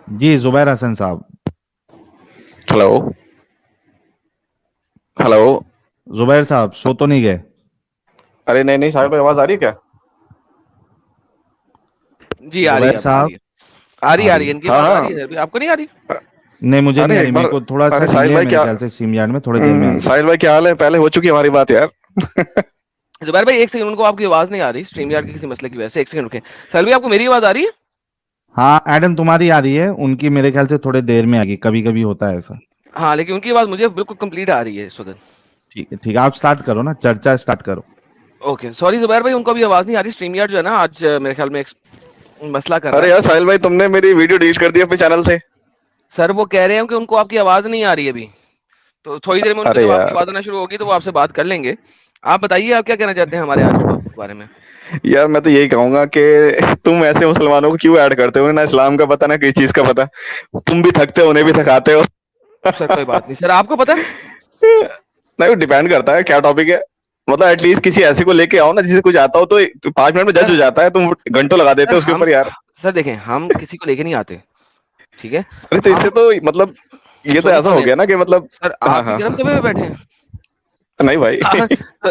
جی زبیر حسن صاحب. Hello hello. زبیر صاحب سو تو نہیں گئے؟ ارے نہیں نہیں صاحب آواز آ رہی ہے کیا؟ جی آ رہی ہے، زبیر اب آ صاحب رہی ہے، آ رہی آ ہے، آ رہی رہی ہے، ہے. ان کی ہاں آواز آ ہاں. رہی ہے، آپ کو نہیں آ رہی؟ نہیں مجھے نہیں ارے آ ایک رہی، بار. میرے کو تھوڑا سا ارے ڈیلے ساحل ہے بھائی میرے کیا. خیال سے، سیم یارڈ میں تھوڑے دیر میں آئے گا. ساحل بھائی کیا حال ہے؟ پہلے ہو چکی ہماری بات یار. زبیر بھائی ایک سیکنڈ، ان کو آپ کی آواز نہیں آ رہی اسٹریم یارڈ کے کسی مسئلے کی وجہ سے، ایک سیکنڈ رکیں. سہیل بھائی آپ کو میری آواز آ رہی ہے؟ ہاں ایڈم تمہاری آ رہی ہے، ان کی میرے خیال سے تھوڑے دیر میں آئے گی، کبھی کبھی ہوتا ہے ایسا. ہاں لیکن ان کی آواز مجھے بالکل کمپلیٹ آ رہی ہے اس وقت. ٹھیک ہے ٹھیک ہے، آپ سٹارٹ کرو نا، چرچا سٹارٹ کرو. اوکے سوری زبیر بھائی، ان کو بھی آواز نہیں آ رہی. اسٹریم یارڈ جو ہے نا آج میرے خیال میں ایک مسئلہ کر رہا ارے ہے. یار ساحل بھائی تم نے میری ویڈیو ڈیلیٹ کر دی اپنے چینل سے. سر وہ کہہ رہے ہیں کہ ان کو آپ کی آواز نہیں آ رہی ابھی، تو تھوڑی دیر میں ان کو ارے جب آپ کی یار آواز آنا شروع ہوگی تو وہ آپ سے بات کر لیں گے. آپ بتائیے آپ کیا کہنا چاہتے ہیں ہمارے آج کے ٹاپک کے بارے میں. یار میں تو یہی کہوں گا کہ تم ایسے مسلمانوں کو کیوں ایڈ کرتے ہو؟ نہ اسلام کا پتہ نہ کسی چیز کا پتہ. تم بھی تھکتے ہو، انہیں بھی تھکاتے ہو. سر کوئی بات نہیں، سر آپ کو پتا ہے نہیں وہ ڈیپینڈ کرتا ہے کیا ٹاپک ہے. مطلب ایٹ لیسٹ کسی ایسے کو لے کے آؤ نا جسے کچھ آتا ہو، تو 5 منٹ میں سر جج ہو جاتا ہے. تم گھنٹوں لگا دیتے سر ہو اس کے ہم اوپر یار. سر دیکھیں ہم کسی کو لے کے نہیں آتے، ٹھیک ہے. ارے تو اس ہم سے تو مطلب یہ تو سنیں ایسا ہو سنیں گیا نا کہ مطلب. سر ہاں آپ بھی ہاں. گرم تبے پہ بیٹھے ہیں. نہیں بھائی.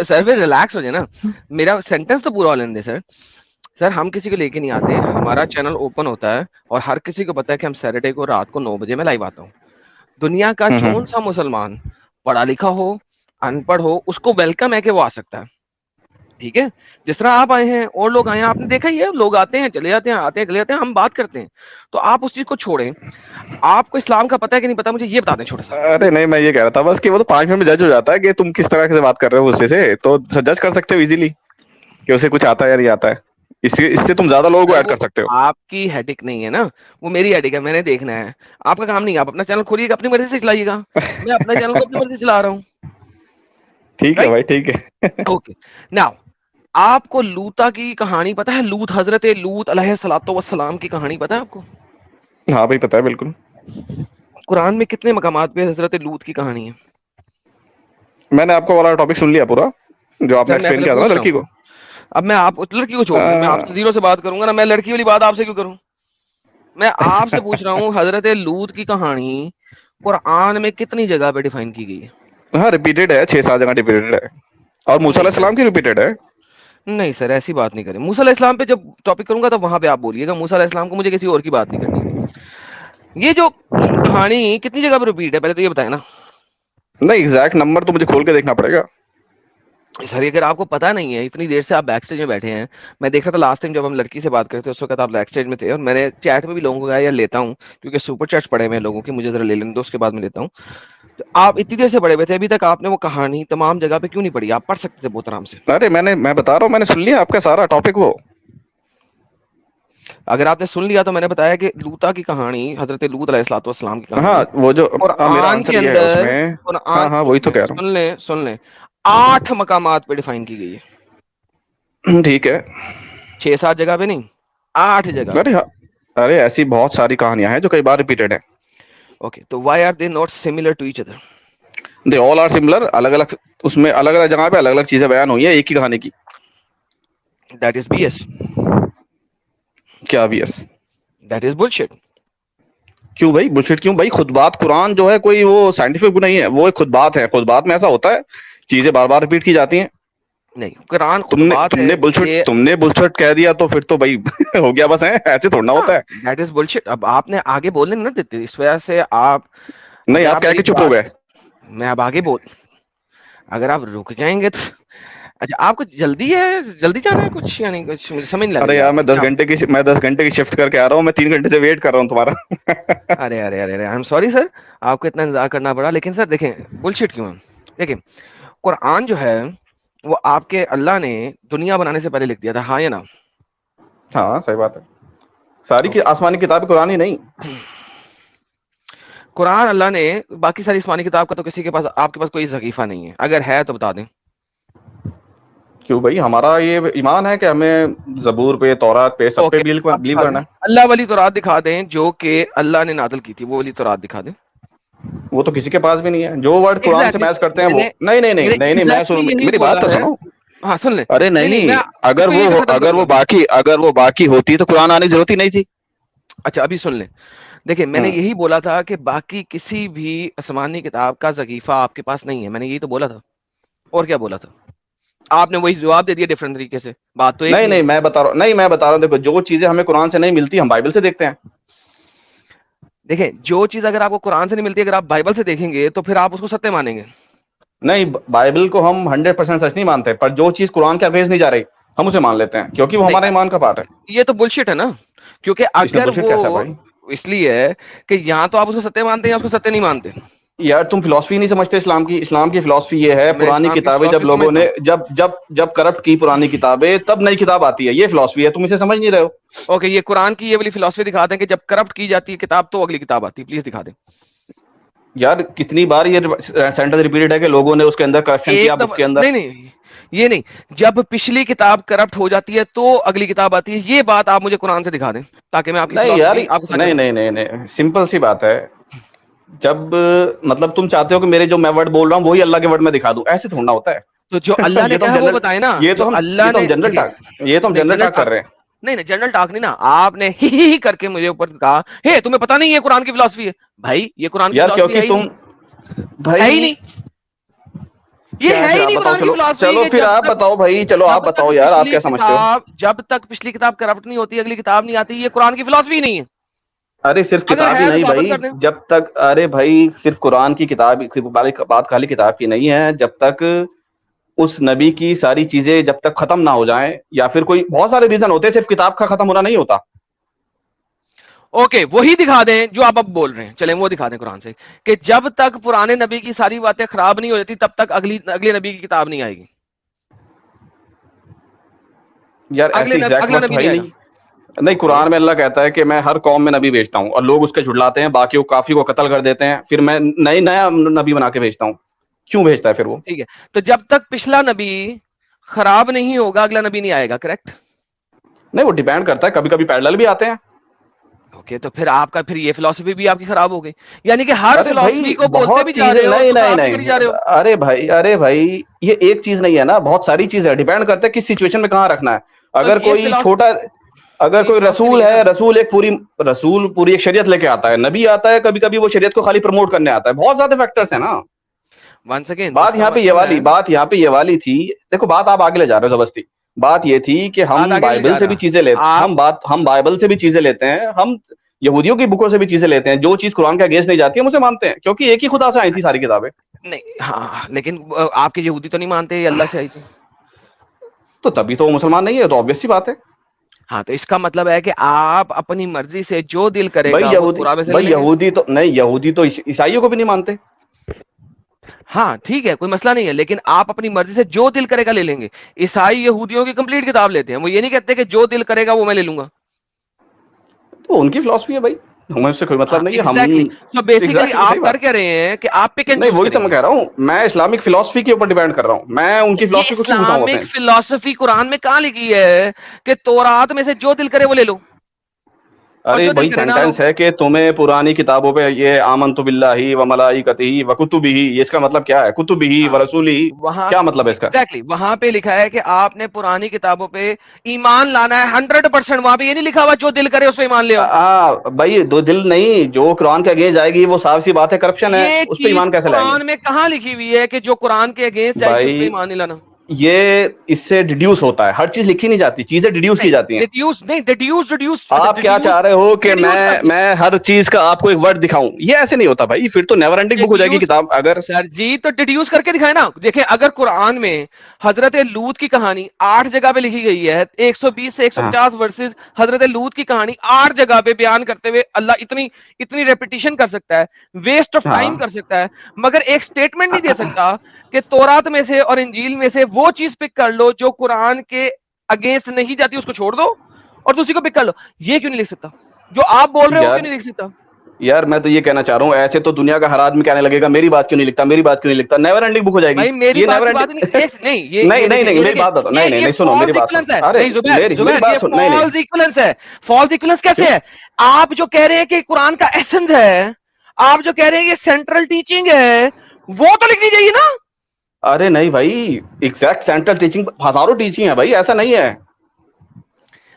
سر پھر ریلیکس ہو جائے نا، میرا سینٹینس تو پورا ہو لینے دے سر. سر ہم کسی کو لے کے نہیں آتے، ہمارا چینل اوپن ہوتا ہے اور ہر کسی کو پتا ہے کہ ہم سیٹرڈے کو رات کو 9 بجے میں لائیو آتا ہوں. دنیا کا جون سا مسلمان پڑھا لکھا ہو ان پڑھ ہو، اس کو ویلکم ہے کہ وہ آ سکتا ہے، ٹھیک ہے. جس طرح آپ آئے ہیں اور لوگ آئے ہیں، آپ نے دیکھا ہی ہے، لوگ آتے ہیں چلے جاتے ہیں، آتے ہیں چلے جاتے ہیں، ہم بات کرتے ہیں. تو آپ اس چیز کو چھوڑیں. آپ کو اسلام کا پتہ ہے کہ نہیں پتا، مجھے یہ بتا دیں چھوٹا سا. ارے نہیں میں یہ کہہ رہا تھا بس کہ وہ تو 5 منٹ میں جج ہو جاتا ہے کہ تم کس طرح سے بات کر رہے ہو غصے سے. تو جج کر سکتے ہو ایزیلی کہ اسے کچھ آتا ہے یا نہیں آتا ہے. اس سے تم زیادہ لوگوں کو سر ایڈ وہ کر سکتے ہو. آپ کی ہیڈک نہیں ہے نا، وہ میری ہیڈک ہے، میں نے دیکھنا ہے. آپ کا کام نہیں ہے، آپ اپنا چینل کھولیے گا اپنی مرضی سے چلائیے گا. میں اپنا چینل کو اپنی مرضی سے چلا رہا ہوں. ٹھیک ہے رائٹ، بھائی ٹھیک ہے. اوکے. ناؤ آپ کو لوتا کی کہانی پتا ہے؟ لوت، حضرت لوت علیہ الصلوۃ والسلام کی کہانی پتا ہے آپ کو؟ ہاں بھائی پتا ہے بالکل. قرآن میں کتنے مقامات پہ حضرت لوت کی کہانی ہے؟ میں نے آپ کو والا ٹاپک سن لیا پورا جو آپ نے سر میں ایکسپلین پہلے کیا تھا نا پوچھ رہا لڑکی ہوں، کو. اب میں آپ لڑکی کو چھوڑ دیں، میں آپ سے زیرو سے بات کروں گا نا. میں لڑکی والی بات آپ سے کیوں کروں؟ میں آپ سے پوچھ رہا ہوں حضرت لوت کی کہانی قرآن میں کتنی جگہ پہ ڈیفائن کی گئی ہے؟ ہاں ریپیٹڈ ہے، 6-7 جگہ ریپیٹڈ ہے. اور موسیٰ علیہ نہیں سر، السلام کی ریپیٹڈ ہے. نہیں سر ایسی بات نہیں کریں. موسیٰ علیہ السلام پہ جب ٹاپک کروں گا تو وہاں پہ آپ بولیے گا. موسیٰ علیہ السلام کو مجھے کسی اور کی بات نہیں کرنی. یہ جو کہانی کتنی جگہ پہ ریپیٹ ہے پہلے تو یہ بتائیں نا. نہیں ایگزیکٹ نمبر تو مجھے کھول کے دیکھنا پڑے گا. سر اگر آپ کو پتا نہیں ہے، اتنی دیر سے آپ بیک اسٹیج میں بیٹھے ہیں. میں دیکھ رہا تھا لاسٹ ٹائم جب ہم لڑکی سے بات کرتے اس وقت آپ بیک اسٹیج میں تھے، اور میں نے چیٹ میں بھی لوگوں کو کہا یار لیتا ہوں کیونکہ سپر چیٹس پڑے ہوئے ہیں لوگوں کے، مجھے ذرا لے لیں دو، اس کے بعد میں لیتا ہوں. تو آپ اتنی دیر سے پڑے ہوئے تھے، ابھی تک آپ نے وہ کہانی تمام جگہ پہ کیوں نہیں پڑھی؟ آپ پڑھ سکتے تھے بہت آرام سے. ارے میں بتا رہا ہوں، میں نے سن لیا آپ کا سارا ٹاپک. وہ اگر آپ نے سن لیا تو میں نے بتایا کہ لوتا کی کہانی، حضرت لوط علیہ الصلوۃ والسلام کی ہاں کہانی وہ جو میرا قرآن آنسر کے یہ ہے اس اندر، میں. ہاں قرآن ہاں وہی تو کہہ رہا سن لیں 8 مقامات پہ ڈیفائن کی گئی ہے. ہوں. ٹھیک ہے. 6-7 جگہ پہ نہیں، 8 جگہ پہ. ارے ہاں. ارے ایسی بہت ساری کہانیاں ہیں جو کئی بار ریپیٹڈ ہیں. اوکے تو why are they not similar to each other? They all are similar. الگ الگ اس میں الگ الگ جگہ پہ الگ الگ چیزیں بیان ہوئی ہیں ایک ہی کہانی کی. That is B S. کیا بھی ایس؟ That is bullshit. کیوں بھائی بلشٹ کیوں بھائی؟ خود بات قرآن جو ہے کوئی وہ سائنٹیفک نہیں ہے، وہ ایک خود بات ہے. خود بات میں ایسا ہوتا ہے چیزیں بار بار ریپیٹ کی جاتی ہیں. نہیں، قرآن تم نے خطبات تم ہے نے بلشٹ یہ. تم نے بلشٹ کہہ دیا تو پھر تو بھائی ہو گیا بس. ہے ایسے تھوڑنا ہاں ہوتا ہے. That is bullshit. اب آپ نے آگے بولنے نہ دیتے، اس وجہ سے آپ، نہیں اگر آپ آپ کہہ میری کے چپ ہو بات، گئے. میں اب آگے اگر آپ رک جائیں گے تو. اچھا آپ کو جلدی ہے، جلدی جانا ہے کچھ، یعنی کچھ مجھے سمجھ نہیں لگ ارے رہی یار آپ میں کی. 10 گھنٹے کی شفٹ کر کے آ رہا ہوں. میں 3 گھنٹے سے ویٹ کر رہا ہوں تمہارا. ارے ارے ارے ارے آئی ایم سوری سر، آپ کو اتنا انتظار کرنا پڑا. لیکن سر دیکھیں بلشٹ کیوں ہے. دیکھیں قرآن جو ہے وہ آپ کے اللہ نے دنیا بنانے سے پہلے لکھ دیا تھا، ہاں یا نا؟ ہاں صحیح بات ہے. ساری کی اوکے. آسمانی کتاب قرآن ہی نہیں. قرآن اللہ نے، باقی ساری آسمانی کتاب کا تو کسی کے پاس، آپ کے پاس کوئی صحیفہ نہیں ہے، اگر ہے تو بتا دیں. کیوں بھائی؟ ہمارا یہ ایمان ہے کہ ہمیں زبور پہ، تورات پہ، سب پہ اوکے آپ بلیو دکھا دیں، کرنا ہے. اللہ والی تو رات دکھا دیں جو کہ اللہ نے نازل کی تھی، وہ والی تو رات دکھا دیں. وہ تو کسی کے پاس بھی نہیں ہے. جو ورڈ قرآن سے ایگزیکٹلی میچ کرتے ہیں میں وہ نے نہیں نہیں میں نہیں نے نہیں نہیں. میں ایگزیکٹلی یہی میری بات بولا تو ہے. سنو. ہاں سن لیں. ارے نہیں میں نہیں. اس کو یہیں پہ ختم کروں گا. اگر وہ باقی ہوتی تو قرآن آنے کی ضرورت ہی نہیں تھی. اچھا ابھی سن لیں, دیکھیں میں نے یہی بولا تھا کہ باقی کسی بھی آسمانی کتاب کا ذغیفہ آپ کے پاس نہیں ہے, میں نے یہی تو بولا تھا, اور کیا بولا تھا, آپ نے وہی جواب دے دیا ڈفرنٹ طریقے سے, بات تو ایک نہیں ہی ہے. نہیں میں بتا رہا ہوں, نہیں میں بتا رہا ہوں, دیکھو جو چیزیں ہمیں قرآن سے نہیں ملتی ہم بائبل سے دیکھتے ہیں. دیکھیں جو چیز اگر آپ کو قرآن سے نہیں ملتی, اگر آپ بائبل سے دیکھیں گے تو پھر آپ اس کو ستیہ مانیں گے. نہیں بائبل کو ہم 100% سچ نہیں مانتے, پر جو چیز قرآن کے اگینسٹ نہیں جا رہی ہم اسے مان لیتے ہیں, کیونکہ وہ ہمارا نہیں ایمان کا پارٹ ہے. یہ تو بلشٹ ہے نا, کیونکہ اس میں اگر بلشٹ کیسا ہے وہ بھائی؟ اس لیے ہے کہ یہاں تو آپ اس کو ستیہ مانتے ہیں یا اس کو ستیہ نہیں مانتے. یار تم فلسفی نہیں سمجھتے اسلام کی. اسلام کی فلسفی یہ ہے, میں پرانی اسلام کی کتابیں جب فلسفی لوگوں سمجھتا نے ہوں. جب کرپٹ کی پرانی کتابیں, تب نئی کتاب آتی ہے, یہ فلسفی ہے, تم اسے سمجھ نہیں رہے ہو. اوکے یہ قرآن کی یہ والی فلسفی دکھا دیں کہ جب کرپٹ کی جاتی ہے کتاب تو اگلی کتاب آتی ہے, پلیز دکھا دیں. یار کتنی بار یہ سینٹنس ریپیٹڈ ہے کہ لوگوں نے اس کے اندر کرپشن کیا ایک بک دفعہ کے اندر. نہیں نہیں یہ نہیں, جب پچھلی کتاب کرپٹ ہو جاتی ہے تو اگلی کتاب آتی ہے, یہ بات آپ مجھے قرآن سے دکھا دیں تاکہ میں آپ کی نہیں یار, فلسفی آپ کے ساتھ نہیں کروں. نہیں نہیں نہیں, سمپل سی بات ہے. جب مطلب تم چاہتے ہو کہ میرے جو میں ورڈ بول رہا ہوں وہی اللہ کے ورڈ میں دکھا دوں, ایسے تھوڑا ہوتا ہے. تو جو اللہ نے یہ تو کہا ہم ہے وہ جنرل بتائیں نا, یہ جو تو ہم اللہ نے جنرل دیکھیں, ٹاک یہ تو ہم نہیں جنرل جنرل ٹاک کر ٹاک رہے ہیں. نہیں نہیں جنرل ٹاک نہیں نا, آپ نے ہی کر کے مجھے اوپر کہا ہے تمہیں پتہ نہیں یہ قرآن کی فلسفی ہے. بھائی یہ قرآن کی یار فلسفی کیونکہ ہے ہی تم نہیں, ہے ہی بھائی نہیں, یہ کیا ہے پھر ہی آپ نہیں بتاؤ, قرآن کی چلو فلسفی چلو کہ پھر جب آپ تک بتاؤ بھائی, چلو آپ جب بتاؤ تک یار آپ پچھلی کیا سمجھتے ہو. کتاب جب تک پچھلی کتاب کرپٹ نہیں ہوتی اگلی کتاب نہیں آتی, یہ قرآن کی فلسفی نہیں ہے. ارے صرف اگر کتاب ہی ہے تو نہیں ثابت بھائی, کر دیں. جب تک, ارے بھائی صرف قرآن کی کتاب بات خالی کتاب کی نہیں ہے, جب تک اس نبی کی ساری چیزیں جب تک ختم نہ ہو جائیں, یا پھر کوئی بہت سارے ریزن ہوتے ہیں, صرف کتاب کا ختم ہونا نہیں ہوتا. اوکے وہی دکھا دیں جو آپ اب بول رہے ہیں, چلیں وہ دکھا دیں قرآن سے کہ جب تک پرانے نبی کی ساری باتیں خراب نہیں ہو جاتی تب تک اگلے نبی کی کتاب نہیں آئے گی. یار ایسے ایگزیکٹ اگلا وقت نبی ہے نہیں ہی آئے گا. نہیں. نہیں, اوکے قرآن میں اللہ کہتا ہے کہ میں ہر قوم میں نبی بھیجتا ہوں, اور لوگ اس کے جھٹلاتے ہیں, باقی کو کافی کو قتل کر دیتے ہیں, پھر میں نیا نبی بنا کے بھیجتا ہوں. کیوں بھیجتا ہے پھر وہ؟ ٹھیک ہے, تو جب تک پچھلا نبی خراب نہیں ہوگا اگلا نبی نہیں آئے گا, کریکٹ؟ نہیں, وہ ڈیپینڈ کرتا ہے, کبھی کبھی پیرلل بھی آتے ہیں. اوکے تو پھر آپ کا پھر یہ فلسفی بھی آپ کی خراب ہو گئی, یعنی کہ ہر ارے فلسفی بھائی کو بولتے بھی بہت جا چیزیں, رہے ہو اس نہیں کو نہیں خراب بھی کری نہیں, جا رہے ہو. ارے بھائی یہ ایک چیز نہیں ہے نا, بہت ساری چیز ہے, ڈیپینڈ کرتا ہے کس سچویشن میں کہاں رکھنا ہے. تو اگر یہ کوئی فلسفی چھوٹا, اگر یہ کوئی فلسفی نہیں رسول ہے نا. ہے, رسول پوری ایک شریعت لے کے آتا ہے, نبی آتا ہے کبھی کبھی وہ شریعت کو خالی پروموٹ کرنے آتا ہے, بہت زیادہ فیکٹرز ہیں نا. ون سیکنڈ اس بات کا یہاں پہ یہ مطلب ہے, والی بات یہاں پہ یہ والی تھی, دیکھو بات آپ آگے لے جا رہے ہو زبردستی. بات یہ تھی کہ بات ہم آگے نہیں بائبل جا سے بھی رہا چیزیں لیتے, آپ. ہم بائبل سے بھی چیزیں لیتے ہیں, ہم یہودیوں کی بکوں سے بھی چیزیں لیتے ہیں, جو چیز قرآن کے اگینسٹ نہیں جاتی ہے ہم اسے مانتے ہیں, کیونکہ ایک ہی خدا سے آئی تھی ساری کتابیں. نہیں ہاں لیکن آپ کے یہودی تو نہیں مانتے یہ اللہ سے آئی تھی. تو تبھی تو وہ مسلمان نہیں ہے, تو obvious سی بات ہے. ہاں تو اس کا مطلب ہے کہ آپ اپنی مرضی سے جو دل کرے بھائی گا وہ یہودی قرآن میں سے لے بھائی لیں گے. یہودی تو نہیں, یہودی تو عیسائیوں کو بھی نہیں مانتے. ہاں ٹھیک ہے کوئی مسئلہ نہیں ہے, لیکن آپ اپنی مرضی سے جو دل کرے گا لے لیں گے. عیسائی یہودیوں کی کمپلیٹ کتاب لیتے ہیں, وہ یہ نہیں کہتے کہ جو دل کرے گا وہ میں لے لوں گا. تو ان کی فلسفی ہے بھائی, ہمیں اس سے کوئی ہاں مطلب نہیں ہے. ہم ایگزیکٹلی, سو بیسیکلی ایگزیکٹلی صحیح آپ کر بات, کے رہے ہیں کہ آپ پک اینڈ نہیں چوز وہی تو کریں میں گے. کہہ رہا ہوں, میں اسلامک فلسفی کے اوپر ڈیپینڈ کر رہا ہوں, میں ان کی یہ فلسفی کو کیوں اٹھاؤں ہوتے اسلامک ہیں. فلسفی قرآن میں کہاں لکھی ہے کہ تورات میں سے جو دل کرے وہ لے لو اور ارے جو دل بھائی کرے نہ لو. سینٹینس ہے کہ تمہیں پرانی کتابوں پہ یہ آمنت باللہ و ملائکتہ و کتبہ, یہ اس کا مطلب کیا ہے, کتبہ ہاں و رسولہ, وہاں کیا مطلب ہے اس کا؟ ایگزیکٹلی وہاں پہ لکھا ہے کہ آپ نے پرانی کتابوں پہ ایمان لانا ہے 100%. وہاں پہ یہ نہیں لکھا ہوا جو دل کرے اس پہ ایمان لے آؤ. بھائی دو دل نہیں, جو قرآن کے اگینسٹ جائے گی وہ صاف سی بات ہے, کرپشن ہے, یہ اس پہ چیز ایمان کیسے لائیں گے قرآن میں کہاں لکھی ہوئی ہے کہ جو قرآن کے اگینسٹ جائے گی اس پہ بھائی؟ ایمان نہیں لانا. یہ اس سے ڈیڈیوس ہوتا ہے, ہر چیز لکھی نہیں جاتی, چیزیں ڈیڈیوس کی نہیں جاتی ہیں. ڈیڈیوس نہیں, ڈیڈیوس آپ کیا چاہ رہے ہو کہ ڈیڈیوس کر دیں. میں ہر چیز کا آپ کو ایک ورڈ دکھاؤں, یہ ایسے نہیں ہوتا بھائی, پھر تو نیور اینڈنگ بک ہو جائے گی ڈیڈیوس کتاب. اگر سر جی تو ڈیڈیوس کر کے دکھائے نا. دیکھیں اگر قرآن میں حضرت لوط کی کہانی 8 جگہ پہ لکھی گئی ہے, 120 سے 150 ورسز حضرت لوط کی کہانی 8 جگہ پہ بیان کرتے ہوئے اللہ اتنی ریپیٹیشن کر سکتا ہے, ویسٹ آف ٹائم کر سکتا ہے, مگر ایک سٹیٹمنٹ نہیں دے سکتا کہ تورات میں سے اور انجیل میں سے وہ چیز پک کر لو جو قرآن کے اگینسٹ نہیں جاتی اس کو چھوڑ دو اور دوسری کو پک کر لو. یہ کیوں نہیں لکھ سکتا جو آپ بول رہے ہو, یار کیوں نہیں لکھ سکتا؟ یار میں تو یہ کہنا چاہ رہا ہوں, ایسے تو دنیا کا ہر آدمی کہنے لگے گا میری بات کیوں نہیں لکھتا, میری بات کیوں نہیں لکھتا, نیور اینڈنگ بک ہو جائے گی. بھائی میری یہ بات نیور کی بات نہیں, اینڈنگ ایک نہیں نہیں یہ نہیں دیکھیں نہیں, یہ میری دیکھیں بات بتاؤ, نہیں نہیں یہ نہیں, سنو میری فالس بات سنو, ایکویلنس ہے. ارے نہیں زبیر میری یہ بات سن, نہیں نہیں فالس ایکویلنس ہے. فالس ایکویلنس کیسے کیوں, ہے؟ آپ جو کہہ رہے ہیں کہ قرآن کا ایسنس ہے, آپ جو کہہ رہے ہیں یہ سینٹرل ٹیچنگ ہے, وہ تو لکھنی چاہیے نا. ارے نہیں بھائی, ایگزیکٹ سینٹرل ٹیچنگ ہزاروں ٹیچنگ ہے بھائی, ایسا نہیں ہے.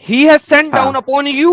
He has sent down upon you,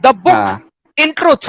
the book in truth,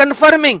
confirming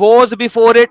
was before it,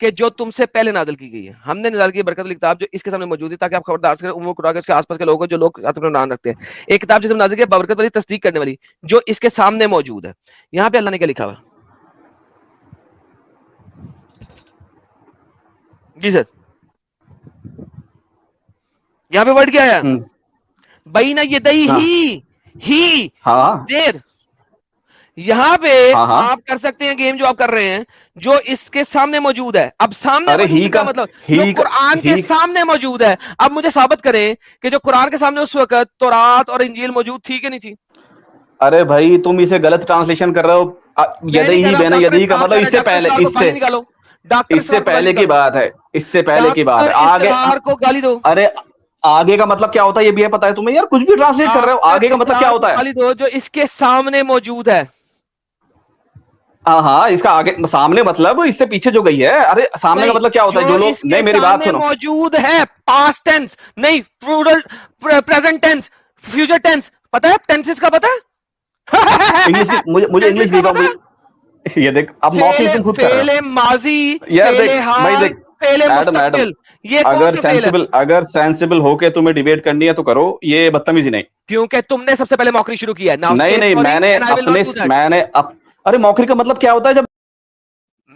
کہ جو تم سے پہلے نازل کی گئی ہے. ہم نے نازل کی برکت والی کتاب جو اس کے سامنے موجود ہے تاکہ آپ خبردار کریں امور قرآن کے اس کے آس پاس کے لوگوں جو لوگ اپنا نام رکھتے ہیں. ایک کتاب جس میں نازل کی برکت والی تصدیق کرنے والی جو اس کے سامنے موجود ہے. یہاں پہ اللہ نے کیا لکھا ہوا؟ جی سر یہاں پہ ورڈ کیا ہے؟ بین یدیہ ہاں دیر. یہاں پہ ہاں ہاں آپ کر سکتے ہیں گیم جو آپ کر رہے ہیں جو اس کے سامنے موجود ہے. اب سامنے ارے موجود ہی ہے کیا کا مطلب؟ جو ہی کا قرآن کے ہی سامنے موجود ہے. اب مجھے ثابت کریں کہ جو قرآن کے سامنے اس وقت تورات اور انجیل موجود تھی کہ نہیں تھی؟ ارے بھائی تم اسے غلط ٹرانسلیشن کر رہے ہو. میں نہیں کہہ یدئی رہا. بین ڈاکٹر یدئی کا اسرار مطلب کہہ رہا اس ہے. سے ڈاکٹر پہلے اسرار کو گالی نکالو. ڈاکٹر اس سے اسرار کو گالی پہلے کی نکالو. بات ہے. اس سے پہلے کی بات ہے. ڈاکٹر آگے اسرار کو گالی دو. ارے آگے کا مطلب کیا ہوتا ہے یہ بھی پتا ہے تمہیں یار؟ کچھ بھی ٹرانسلیٹ کر رہے ہو. ڈاکٹر آگے کا مطلب کیا اسرار کو ہوتا ہے؟ گالی دو جو اس کے سامنے موجود ہے. ہاں ہاں اس کا آگے سامنے مطلب اس سے پیچھے جو گئی ہے. ارے سامنے کا نہیں مطلب کیا ہوتا جو ہے؟ جو اس لوگ کے نہیں میری بات سامنے سنو. موجود ہے پاسٹ ٹینس نہیں پریزنٹ ٹینس فیوچر ٹینس. پتا ہے ٹینسز کا پتا ہے؟ انگلش مجھے ٹینسز انگلش کا دیکھا پتا ہے؟ یہ دیکھ اب موقع تم خود کر رہے فعل ماضی ہو یار. فعل دیکھ بھائی حال دیکھ فعل ایڈم مستقبل یہ کون سا فعل ہے؟ اگر سینسیبل ہو کے تمہیں ڈیبیٹ کرنی ہے تو کرو. یہ بدتمیزی نہیں. کیونکہ تم نے سب سے پہلے موکری شروع کیا ہے. Now نہیں say نہیں sorry میں نے and I will اپنے not do that. میں نے ارے موقع کا مطلب کیا ہوتا ہے؟ جب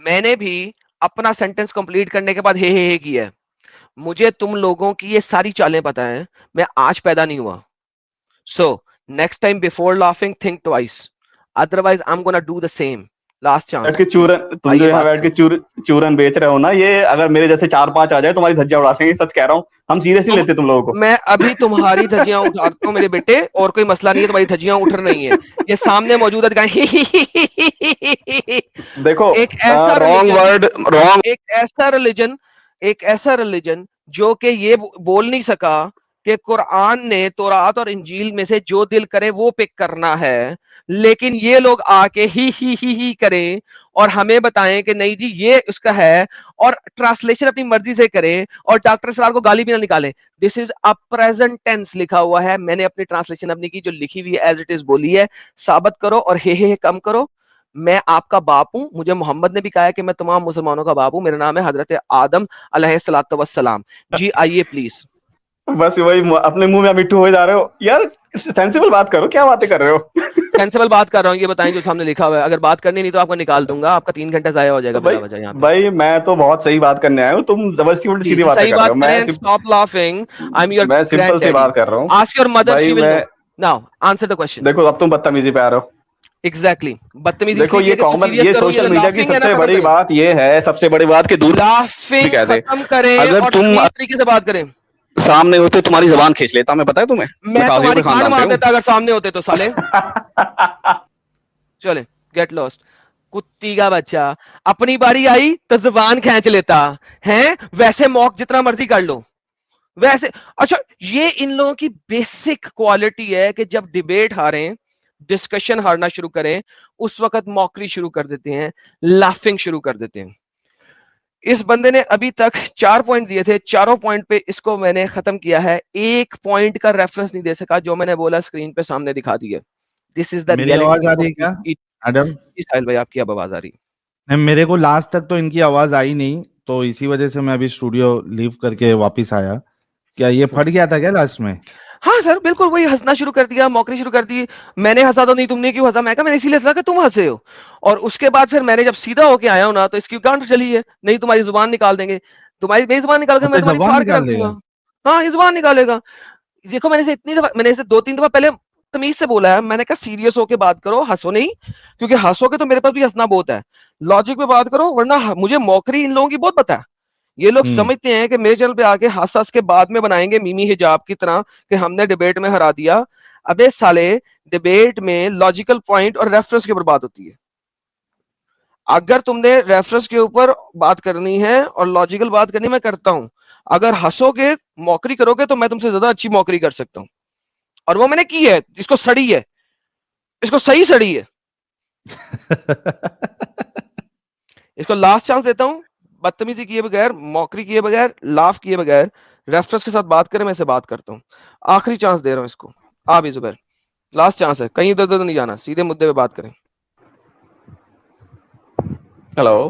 میں نے بھی اپنا سینٹنس کمپلیٹ کرنے کے بعد ہے کیا ہے. مجھے تم لوگوں کی یہ ساری چالیں پتا ہیں. میں آج پیدا نہیں ہوا. So next time before laughing think twice. Otherwise I'm gonna do the same. Last chance. بیٹھ کے چورن تم جو آئیے یہاں بات بیٹھ کریں. کے چورن بیچ رہے ہو نا یہ اگر میرے جیسے 4-5 آ جائے تمہاری دھجیاں اڑا دیں گے. سچ کہہ رہا ہوں. ہم سیریس نہیں لیتے تم لوگوں کو. میں ابھی تمہاری دھجیاں اٹھاتا ہوں میرے بیٹے اور کوئی مسئلہ نہیں ہے. تمہاری دھجیاں اٹھ رہی ہیں. یہ سامنے موجود ہے. دیکھو ایک ایسا رانگ ریلیجن ورڈ رانگ. ایک ایسا ریلیجن جو کہ یہ بول نہیں سکا کہ قرآن نے تورات اور انجیل میں سے جو دل کرے وہ پک کرنا ہے. لیکن یہ لوگ آ کے ہی کریں اور ہمیں بتائیں کہ نہیں جی یہ اس کا ہے اور ٹرانسلیشن اپنی مرضی سے کریں اور ڈاکٹر اسرار کو گالی بھی نہ نکالیں. دس از ا پریزنٹ ٹینس لکھا ہوا ہے. میں نے اپنی ٹرانسلیشن اپنی کی جو لکھی ہوئی ہے ایز اٹ از بولی ہے. ثابت کرو اور ہے کم کرو. میں آپ کا باپ ہوں. مجھے محمد نے بھی کہا ہے کہ میں تمام مسلمانوں کا باپ ہوں. میرا نام ہے حضرت آدم علیہ الصلوۃ والسلام. جی آئیے پلیز. بس وہی اپنے منہ میں مٹھو ہو جا رہے ہو یار. سینسیبل بات کرو. کیا باتیں کر رہے ہو؟ سینسیبل بات کر رہا ہوں. یہ بتائیں جو سامنے لکھا ہوا ہے. اگر بات کرنی نہیں تو آپ کو نکال دوں گا. آپ کا 3 گھنٹہ ضائع ہو جائے گا بلا وجہ یہاں پہ. بھائی میں تو بہت صحیح بات کرنے آیا ہوں. تم زبردستی الٹی جی سیدھی جی باتیں صحیح کر رہے بات ہو. کریں. Stop laughing. I am your میں سمپل گرینڈ سی ڈیڈی. بات کر رہا ہوں. آسک یور مدر بھائی شی ول میں نو. Now answer the question. دیکھو اب تم بدتمیزی پہ آ رہے ہو. ایگزیکٹلی بدتمیزی اس دیکھو لیے یہ کہ میں کامن سیریس یہ کروں. سوشل یہ میڈیا کی لافنگ ہے سب نا سے ختم بڑی کریں. بات یہ ہے. سب سے بڑی بات کہ دور بھی لافنگ کہہ دے. ختم کریں اگر اور تم تمیز طریقے سے بات کریں. سامنے ہوتے تمہاری زبان کھینچ لیتا میں. پتا ہے تمہیں میں میں قاضیوں تمہاری کے کھانڈ خاندان سے مار ہوں. دیتا اگر سامنے ہوتے تو سالے. چلے گیٹ لاسٹ. کتی کا بچہ اپنی باری آئی تو زبان کھینچ لیتا ہے. ویسے موک جتنا مرضی کر لو ویسے. اچھا یہ ان لوگوں کی بیسک کوالٹی ہے کہ جب ڈیبیٹ ہاریں ڈسکشن ہارنا شروع کریں اس وقت موکری شروع کر دیتے ہیں. لافنگ شروع کر دیتے ہیں. اس بندے نے ابھی تک 4 پوائنٹ دیے تھے. چاروں پوائنٹ پہ اس کو میں نے ختم کیا ہے. ایک پوائنٹ کا ریفرنس نہیں دے سکا. جو میں نے بولا اسکرین پہ سامنے دکھا دیا. دس از دا میری آواز ریئلٹی آ آف رہی ہے کیا دس. ایڈم؟ ساحل بھائی آپ کی اب آواز آ رہی ہے. میرے کو لاسٹ تک تو ان کی آواز آئی نہیں تو اسی وجہ سے میں ابھی اسٹوڈیو لیو کر کے واپس آیا. کیا یہ پھٹ گیا تھا کیا لاسٹ میں؟ ہاں سر بالکل وہی ہنسنا شروع کر دیا. موکری شروع کر دی. میں نے ہنسا تو نہیں تم نے کیوں ہنسا؟ میں کہا میں نے اسی لیے ہنسا کہ تم ہنسے ہو. اور اس کے بعد پھر میں نے جب سیدھا ہو کے آیا ہوں نا تو اس کی گانٹ چلی ہے. نہیں تمہاری زبان نکال دیں گے. تمہاری بے زبان نکال کے میں اچھا تمہاری زبان فاڑ کے رکھ نکال دوں دے گا. گا. ہاں یہ زبان نکالے گا. دیکھو میں نے اتنی دفعہ میں نے 2-3 دفعہ پہلے تمیز سے بولا ہے. میں نے کہا سیریس ہو کے بات کرو. ہنسو نہیں کیونکہ ہنسو کے تو میرے پاس بھی ہنسنا بہت ہے. لاجک پہ بات کرو ورنہ مجھے موکری ان لوگوں کی بہت پتا ہے. یہ لوگ سمجھتے ہیں کہ میرے چینل پہ آ کے ہنس ہنس کے بعد میں بنائیں گے میمی حجاب کی طرح کہ ہم نے ڈیبیٹ میں ہرا دیا. ابے سالے ڈیبیٹ میں لاجیکل پوائنٹ اور ریفرنس کے اوپر بات ہوتی ہے. اگر تم نے ریفرنس کے اوپر بات کرنی ہے اور لاجیکل بات کرنی میں کرتا ہوں. اگر ہنسو گے موکری کرو گے تو میں تم سے زیادہ اچھی موکری کر سکتا ہوں. اور وہ میں نے کی ہے. جس کو سڑی ہے اس کو صحیح سڑی ہے. اس کو لاسٹ چانس دیتا ہوں. بدتمیزی کیے بغیر موکری کیے بغیر لاف کیے بغیر ریفرنس کے ساتھ بات کرے میں اسے بات کرتا ہوں. آخری چانس دے رہا ہوں اس کو. آ بھی زبیر لاسٹ چانس ہے. کہیں ادھر ادھر نہیں جانا. سیدھے مدے پہ بات کریں. Hello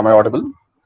am I audible?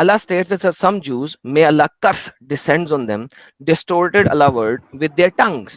Allah states that some Jews, may Allah curse descends on them, distorted Allah word with their tongues,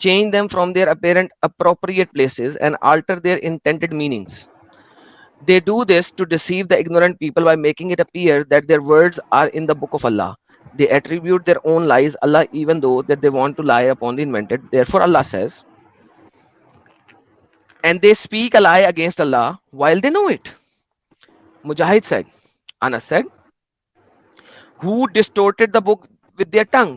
change them from their apparent appropriate places and alter their intended meanings. They do this to deceive the ignorant people by making it appear that their words are in the book of Allah. They attribute their own lies Allah even though that they want to lie upon the invented. Therefore Allah says, and they speak a lie against Allah while they know it. Mujahid said, Anas said, who distorted the book with their tongue,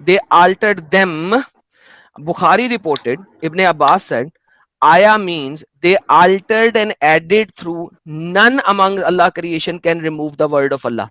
they altered them. Bukhari reported, Ibn Abbas said, Aya means they altered and added through none among Allah creation can remove the word of Allah.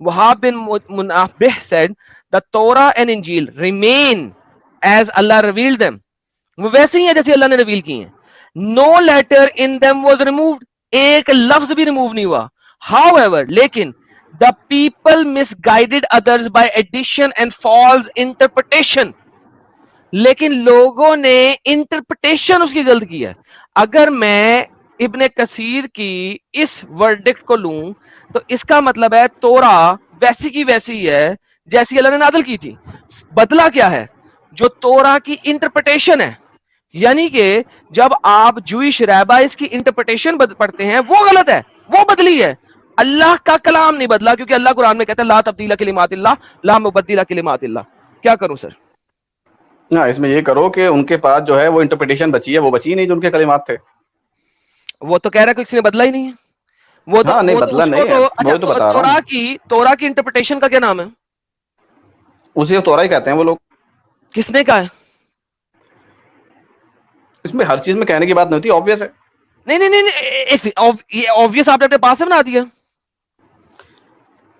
Wahab bin Munabbih said, the Torah and Injil remain as Allah revealed them. وہ ویسے ہی ہیں جیسے اللہ نے reveal کی ہیں. No letter in them was removed. ایک لفظ بھی ریموو نہیں ہوا. However, لیکن the people misguided others by addition and false interpretation. لیکن لوگوں نے انٹرپریٹیشن اس کی غلط کی ہے. اگر میں ابن کثیر کی اس ورڈکٹ کو لوں تو اس کا مطلب ہے تورا ویسی کی ویسی ہے جیسی اللہ نے نازل کی تھی. بدلا کیا ہے؟ جو تورا کی انٹرپریٹیشن ہے. یعنی کہ جب آپ جوئش ریبائز کی انٹرپریٹیشن پڑھتے ہیں وہ غلط ہے, وہ بدلی ہے. اللہ کا کلام نہیں بدلا, کیونکہ اللہ قرآن میں کہتا ہے لا تبدیل کلمات اللہ لا مبدل کلمات اللہ. کیا کروں سر؟ اس میں یہ کرو کہ ان کے پاس جو ہے وہ انٹرپریٹیشن بچی ہے, وہ بچی نہیں جو ان کے کلمات تھے. وہ تو کہہ رہا ہے کہ کسی نے بدلا ہی نہیں ہے. وہ تو نہیں بدلا نہیں ہے, وہ تو بتا رہا ہوں. تورا کی انٹرپریٹیشن کا کیا نام ہے؟ اسے تورا ہی کہتے ہیں وہ لوگ. کس نے کہا ہے؟ اس میں ہر چیز میں کہنے کی بات نہیں ہوتی, obvious ہے. نہیں ایک یہ obvious آپ نے اپنے پاس سے بنا دیا.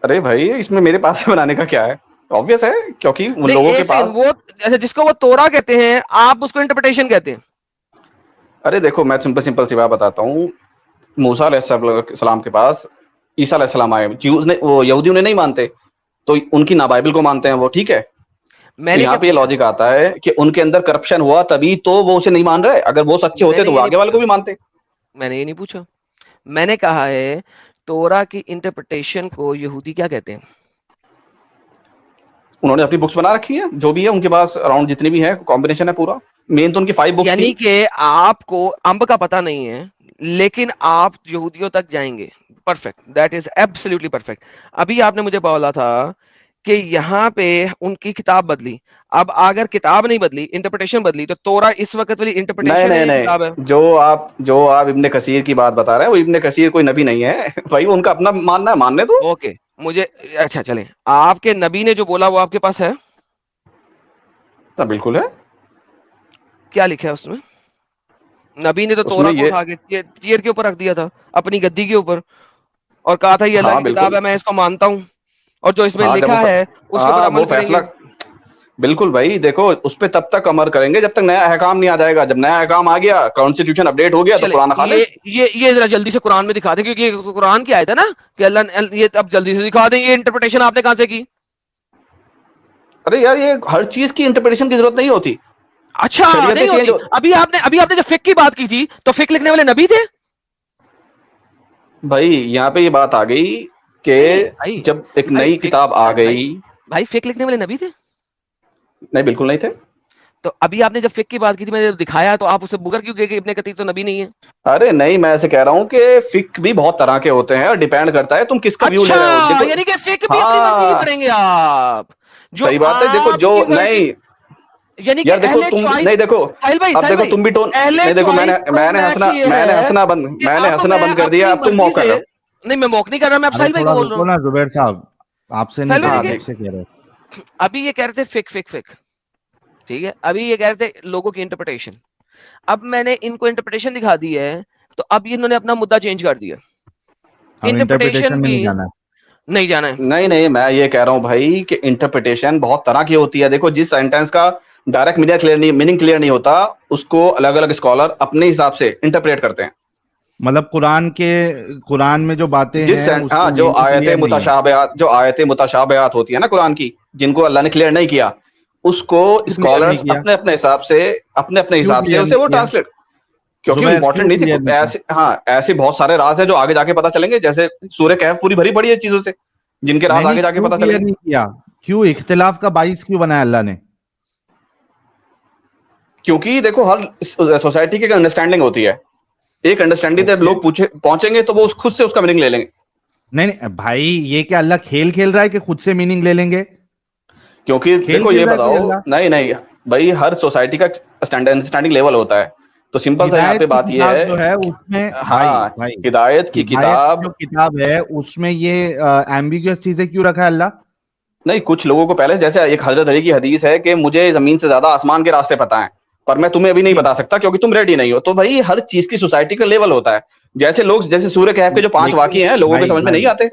ارے بھائی اس میں میرے پاس سے بنانے کا کیا ہے؟ obvious ہے, کیونکہ ان لوگوں کے پاس وہ جس کو وہ تورا کہتے ہیں آپ اس کو انٹرپریٹیشن کہتے ہیں. ارے دیکھو میں سمپل سی بات بتاتا ہوں. موسیٰ علیہ السلام کے پاس عیسیٰ علیہ السلام آئے, وہ یہودی انہیں نہیں مانتے تو ان کی نا بائبل کو مانتے ہیں وہ, ٹھیک ہے. یہاں پہ یہ لاجک آتا ہے کہ ان کے اندر کرپشن ہوا تبھی تو وہ اسے نہیں مان رہے. اگر وہ سچے ہوتے تو وہ آگے والے کو بھی مانتے. میں نے یہ نہیں پوچھا, میں نے کہا ہے تورا کی انٹرپریٹیشن کو یہودی کیا کہتے ہیں؟ انہوں نے اپنی بکس بنا رکھی ہے, جو بھی ہے ان کے پاس اراؤنڈ جتنی بھی ہے کمبینیشن ہے پورا. مین تو ان کی 5 بکس یعنی کہ آپ کو امب کا پتہ نہیں ہے لیکن آپ یہودیوں تک جائیں گے. Perfect, that is absolutely perfect. ابھی آپ نے مجھے بولا تھا کہ یہاں پہ ان کی کتاب بدلی. اب اگر کتاب نہیں بدلی, انٹرپریٹیشن بدلی, تو تورا اس وقت والی انٹرپریٹیشن نہیں, جو آپ ابن کثیر کی بات بتا رہے ہیں وہ ابن کثیر کوئی نبی نہیں ہے بھائی, ان کا اپنا ماننا ہے, ماننے تو. اوکے مجھے اچھا چلیں, آپ کے نبی نے جو بولا وہ آپ کے پاس ہے؟ بالکل ہے. کیا لکھا ہے اس میں؟ نبی نے تو تورا کو اٹھا کے چیئر کے اوپر رکھ دیا تھا, اپنی گدی کے اوپر, اور کہا تھا یہ اللہ کی کتاب ہے, میں اس کو مانتا ہوں, اور جو اس میں لکھا ہے اس کے اوپر عمل کریں گے. بالکل بھائی, دیکھو اس پہ تب تک عمل کریں گے جب تک نیا احکام نہیں آ جائے گا. جب نیا احکام آ گیا, کانسٹیٹیوشن اپڈیٹ ہو گیا, تو قرآن خالص. یہ ذرا جلدی سے قرآن میں دکھا دیں, کیونکہ یہ قرآن کی آیت ہے نا کہ اللہ, یہ اب جلدی سے دکھا دیں. یہ انٹرپریٹیشن آپ نے کہاں سے کی؟ ارے یار یہ ہر چیز کی انٹرپریٹیشن کی ضرورت نہیں ہوتی. اچھا نہیں ہوتی. ابھی آپ نے جب فقہ کی بات کی تھی تو فقہ لکھنے والے نبی تھے بھائی. یہاں پہ یہ بات آ گئی کہ جب ایک نئی کتاب آ گئی. بھائی فقہ لکھنے والے نبی تھے؟ نہیں بالکل نہیں تھے. تو ابھی آپ نے جب فقہ کی بات کی تھی, میں نے دکھایا, تو آپ اسے بگر کیوں گئے کہ ابن کثیر تو نبی نہیں ہے؟ ارے نہیں, میں ایسے کہہ رہا ہوں کہ فقہ بھی بہت طرح کے ہوتے ہیں اور ڈیپینڈ کرتا ہے تم کس کا ویو لے رہے ہو. یعنی کہ فقہ بھی اپنی مرضی کی پڑھیں گے آپ. صحیح بات ہے. دیکھو جو نہیں, یعنی یار دیکھو تم نہیں, دیکھو اب دیکھو تم بھی ٹون نہیں, دیکھو میں نے ہنسنا بند کر دیا. اب تم موقع کر رہے ہو. نہیں میں موقع نہیں کر رہا, میں اب ساحل بھائی کو بول رہا ہوں. زبیر صاحب آپ سے نہیں کہہ رہے. ابھی یہ کہہ رہے تھے فقہ, ٹھیک ہے, ابھی یہ کہہ رہے تھے لوگوں کی انٹرپریٹیشن. اب میں نے ان کو انٹرپریٹیشن دکھا دی ہے, تو اب انہوں نے اپنا مدعا چینج کر دیا. انٹرپریٹیشن بھی نہیں جانا ہے. نہیں, میں یہ کہہ رہا ہوں بھائی کہ انٹرپریٹیشن بہت طرح کی ہوتی ہے. دیکھو جس سینٹینس کا ڈائریکٹ میننگ کلیئر نہیں ہوتا, اس کو الگ الگ اسکالر اپنے حساب سے انٹرپریٹ کرتے ہیں. مطلب قرآن میں جو باتیں ہیں, جو آیتیں متشابہات ہوتی ہیں نا قرآن کی, جن کو اللہ نے کلیئر نہیں کیا, اس کو اسکالرز اپنے حساب سے اسے وہ ٹرانسلیٹ, کیونکہ امپورٹنٹ نہیں تھی. ایسے بہت سارے راز ہیں جو آگے جا کے پتا چلیں گے, جیسے سورہ کہف پوری بھری پڑی ہے چیزوں سے, جن کے راز آگے جا کے پتا چلیں گے. کیوں اختلاف کا باعث کیوں بنایا اللہ نے؟ کیونکہ دیکھو ہر سوسائٹی کی ایک انڈرسٹینڈنگ ہوتی ہے. ایک انڈرسٹینڈنگ جب لوگ پہنچیں گے تو وہ خود سے اس کا میننگ لے لیں گے. نہیں بھائی, یہ کہ اللہ کھیل رہا ہے کہ خود سے میننگ لے لیں گے؟ کیونکہ دیکھو یہ بتاؤ, نہیں بھائی, ہر سوسائٹی کا انڈرسٹینڈنگ لیول ہوتا ہے. تو سمپل سا یہاں پہ بات یہ ہے, ہاں ہدایت کی کتاب ہے, اس میں یہ ایمبیگوس چیزیں کیوں رکھا ہے اللہ؟ نہیں, کچھ لوگوں کو پہلے, جیسے ایک حضرت علی کی حدیث ہے کہ مجھے زمین سے زیادہ آسمان کے راستے پتہ ہیں, پر میں تمہیں ابھی نہیں بتا سکتا کیونکہ تم ریڈی نہیں ہو. تو بھائی ہر چیز کی سوسائٹی کا لیول ہوتا ہے. جیسے سورہ کہف کے جو 5 واقعے ہیں لوگوں کے سمجھ میں نہیں آتے.